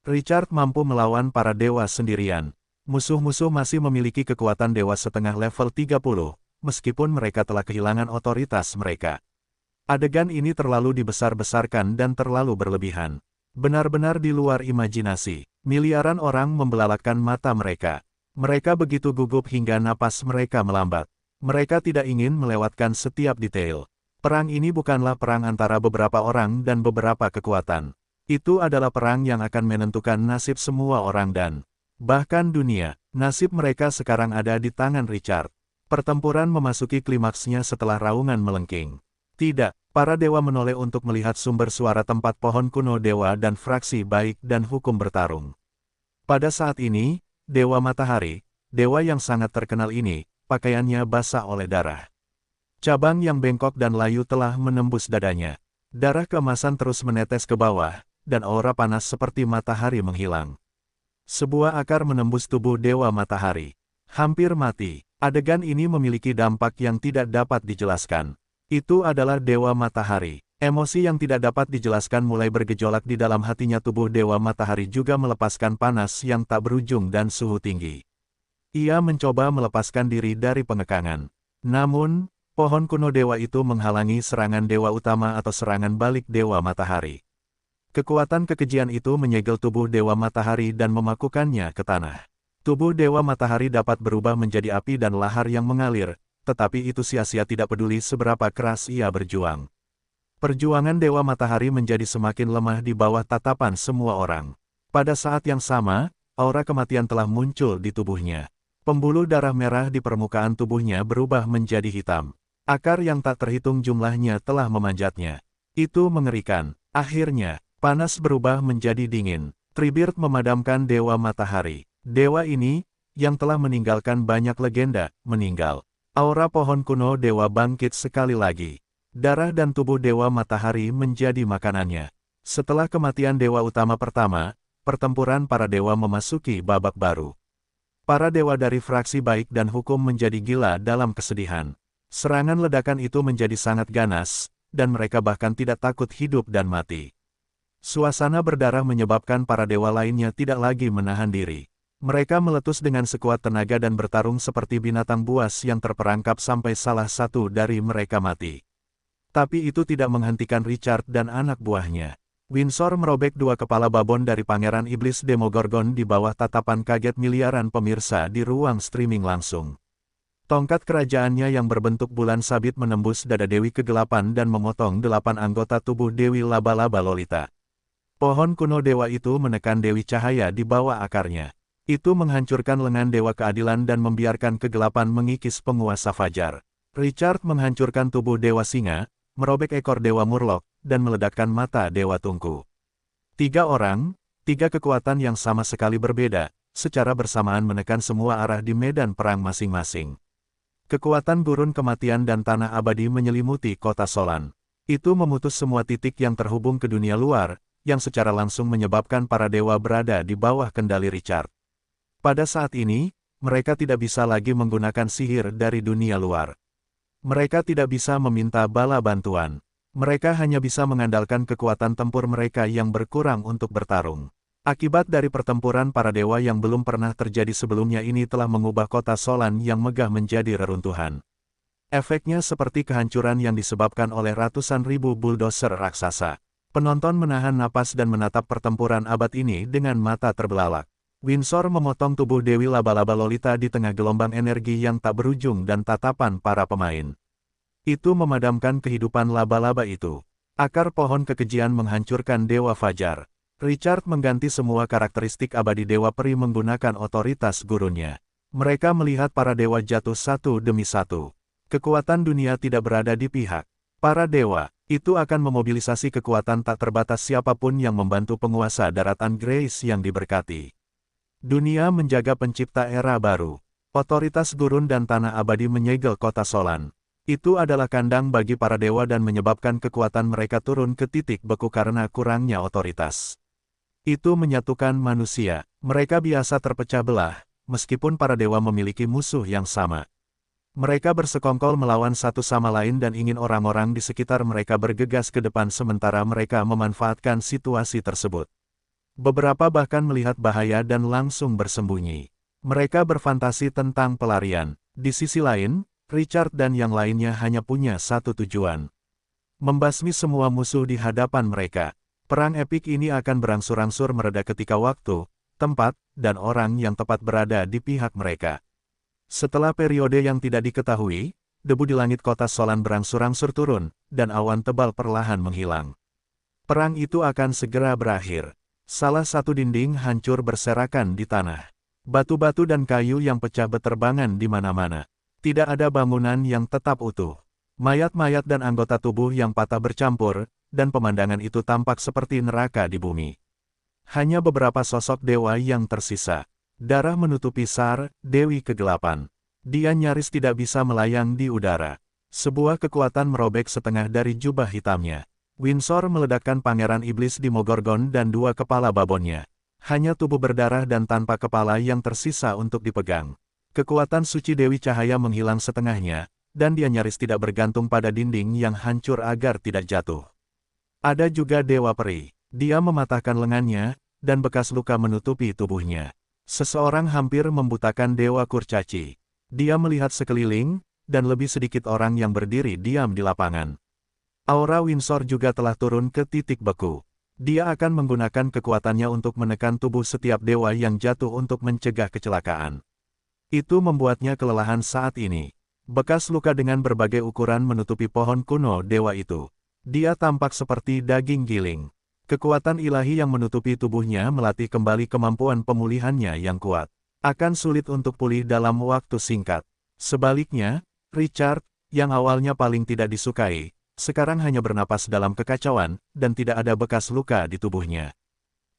Richard mampu melawan para dewa sendirian. Musuh-musuh masih memiliki kekuatan dewa setengah level 30, meskipun mereka telah kehilangan otoritas mereka. Adegan ini terlalu dibesar-besarkan dan terlalu berlebihan. Benar-benar di luar imajinasi. Miliaran orang membelalakkan mata mereka. Mereka begitu gugup hingga napas mereka melambat. Mereka tidak ingin melewatkan setiap detail. Perang ini bukanlah perang antara beberapa orang dan beberapa kekuatan. Itu adalah perang yang akan menentukan nasib semua orang dan bahkan dunia. Nasib mereka sekarang ada di tangan Richard. Pertempuran memasuki klimaksnya setelah raungan melengking. Tidak, para dewa menoleh untuk melihat sumber suara tempat pohon kuno dewa dan fraksi baik dan hukum bertarung. Pada saat ini, Dewa Matahari, dewa yang sangat terkenal ini, pakaiannya basah oleh darah. Cabang yang bengkok dan layu telah menembus dadanya. Darah keemasan terus menetes ke bawah, dan aura panas seperti matahari menghilang. Sebuah akar menembus tubuh Dewa Matahari. Hampir mati. Adegan ini memiliki dampak yang tidak dapat dijelaskan. Itu adalah Dewa Matahari. Emosi yang tidak dapat dijelaskan mulai bergejolak di dalam hatinya. Tubuh Dewa Matahari juga melepaskan panas yang tak berujung dan suhu tinggi. Ia mencoba melepaskan diri dari pengekangan. Namun, pohon kuno dewa itu menghalangi serangan dewa utama atau serangan balik Dewa Matahari. Kekuatan kekejian itu menyegel tubuh Dewa Matahari dan memakukannya ke tanah. Tubuh Dewa Matahari dapat berubah menjadi api dan lahar yang mengalir, tetapi itu sia-sia tidak peduli seberapa keras ia berjuang. Perjuangan Dewa Matahari menjadi semakin lemah di bawah tatapan semua orang. Pada saat yang sama, aura kematian telah muncul di tubuhnya. Pembuluh darah merah di permukaan tubuhnya berubah menjadi hitam. Akar yang tak terhitung jumlahnya telah memanjatnya. Itu mengerikan. Akhirnya, panas berubah menjadi dingin. Treebeard memadamkan Dewa Matahari. Dewa ini, yang telah meninggalkan banyak legenda, meninggal. Aura pohon kuno dewa bangkit sekali lagi. Darah dan tubuh Dewa Matahari menjadi makanannya. Setelah kematian dewa utama pertama, pertempuran para dewa memasuki babak baru. Para dewa dari fraksi baik dan hukum menjadi gila dalam kesedihan. Serangan ledakan itu menjadi sangat ganas, dan mereka bahkan tidak takut hidup dan mati. Suasana berdarah menyebabkan para dewa lainnya tidak lagi menahan diri. Mereka meletus dengan sekuat tenaga dan bertarung seperti binatang buas yang terperangkap sampai salah satu dari mereka mati. Tapi itu tidak menghentikan Richard dan anak buahnya. Windsor merobek dua kepala babon dari Pangeran Iblis Demogorgon di bawah tatapan kaget miliaran pemirsa di ruang streaming langsung. Tongkat kerajaannya yang berbentuk bulan sabit menembus dada Dewi Kegelapan dan memotong 8 anggota tubuh Dewi Laba-Laba Lolita. Pohon kuno dewa itu menekan Dewi Cahaya di bawah akarnya. Itu menghancurkan lengan Dewa Keadilan dan membiarkan kegelapan mengikis penguasa Fajar. Richard menghancurkan tubuh Dewa Singa, merobek ekor Dewa Murloc, dan meledakkan mata Dewa Tungku. 3 orang, 3 kekuatan yang sama sekali berbeda, secara bersamaan menekan semua arah di medan perang masing-masing. Kekuatan gurun kematian dan tanah abadi menyelimuti kota Solan. Itu memutus semua titik yang terhubung ke dunia luar, yang secara langsung menyebabkan para dewa berada di bawah kendali Richard. Pada saat ini, mereka tidak bisa lagi menggunakan sihir dari dunia luar. Mereka tidak bisa meminta bala bantuan. Mereka hanya bisa mengandalkan kekuatan tempur mereka yang berkurang untuk bertarung. Akibat dari pertempuran para dewa yang belum pernah terjadi sebelumnya ini telah mengubah kota Solan yang megah menjadi reruntuhan. Efeknya seperti kehancuran yang disebabkan oleh ratusan ribu bulldozer raksasa. Penonton menahan napas dan menatap pertempuran abad ini dengan mata terbelalak. Windsor memotong tubuh Dewi Laba-Laba Lolita di tengah gelombang energi yang tak berujung dan tatapan para pemain. Itu memadamkan kehidupan laba-laba itu. Akar pohon kekejian menghancurkan Dewa Fajar. Richard mengganti semua karakteristik abadi Dewa Peri menggunakan otoritas gurunnya. Mereka melihat para dewa jatuh satu demi satu. Kekuatan dunia tidak berada di pihak para dewa. Itu akan memobilisasi kekuatan tak terbatas siapapun yang membantu penguasa daratan Grace yang diberkati. Dunia menjaga pencipta era baru. Otoritas gurun dan tanah abadi menyegel kota Solan. Itu adalah kandang bagi para dewa dan menyebabkan kekuatan mereka turun ke titik beku karena kurangnya otoritas. Itu menyatukan manusia. Mereka biasa terpecah belah, meskipun para dewa memiliki musuh yang sama. Mereka bersekongkol melawan satu sama lain dan ingin orang-orang di sekitar mereka bergegas ke depan sementara mereka memanfaatkan situasi tersebut. Beberapa bahkan melihat bahaya dan langsung bersembunyi. Mereka berfantasi tentang pelarian. Di sisi lain, Richard dan yang lainnya hanya punya satu tujuan. Membasmi semua musuh di hadapan mereka. Perang epik ini akan berangsur-angsur mereda ketika waktu, tempat, dan orang yang tepat berada di pihak mereka. Setelah periode yang tidak diketahui, debu di langit kota Solan berangsur-angsur turun, dan awan tebal perlahan menghilang. Perang itu akan segera berakhir. Salah satu dinding hancur berserakan di tanah. Batu-batu dan kayu yang pecah beterbangan di mana-mana. Tidak ada bangunan yang tetap utuh. Mayat-mayat dan anggota tubuh yang patah bercampur, dan pemandangan itu tampak seperti neraka di bumi. Hanya beberapa sosok dewa yang tersisa. Darah menutupi Sar, Dewi Kegelapan. Dia nyaris tidak bisa melayang di udara. Sebuah kekuatan merobek setengah dari jubah hitamnya. Windsor meledakkan Pangeran Iblis di Mogorgon dan dua kepala babonnya. Hanya tubuh berdarah dan tanpa kepala yang tersisa untuk dipegang. Kekuatan suci Dewi Cahaya menghilang setengahnya, dan dia nyaris tidak bergantung pada dinding yang hancur agar tidak jatuh. Ada juga Dewa Peri. Dia mematahkan lengannya, dan bekas luka menutupi tubuhnya. Seseorang hampir membutakan Dewa Kurcaci. Dia melihat sekeliling, dan lebih sedikit orang yang berdiri diam di lapangan. Aura Windsor juga telah turun ke titik beku. Dia akan menggunakan kekuatannya untuk menekan tubuh setiap dewa yang jatuh untuk mencegah kecelakaan. Itu membuatnya kelelahan saat ini. Bekas luka dengan berbagai ukuran menutupi pohon kuno dewa itu. Dia tampak seperti daging giling. Kekuatan ilahi yang menutupi tubuhnya melatih kembali kemampuan pemulihannya yang kuat. Akan sulit untuk pulih dalam waktu singkat. Sebaliknya, Richard, yang awalnya paling tidak disukai, sekarang hanya bernapas dalam kekacauan, dan tidak ada bekas luka di tubuhnya.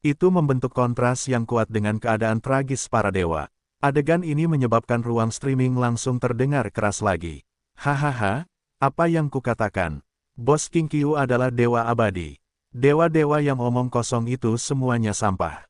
Itu membentuk kontras yang kuat dengan keadaan tragis para dewa. Adegan ini menyebabkan ruang streaming langsung terdengar keras lagi. Hahaha, apa yang kukatakan? Bos King Qiu adalah dewa abadi. Dewa-dewa yang omong kosong itu semuanya sampah.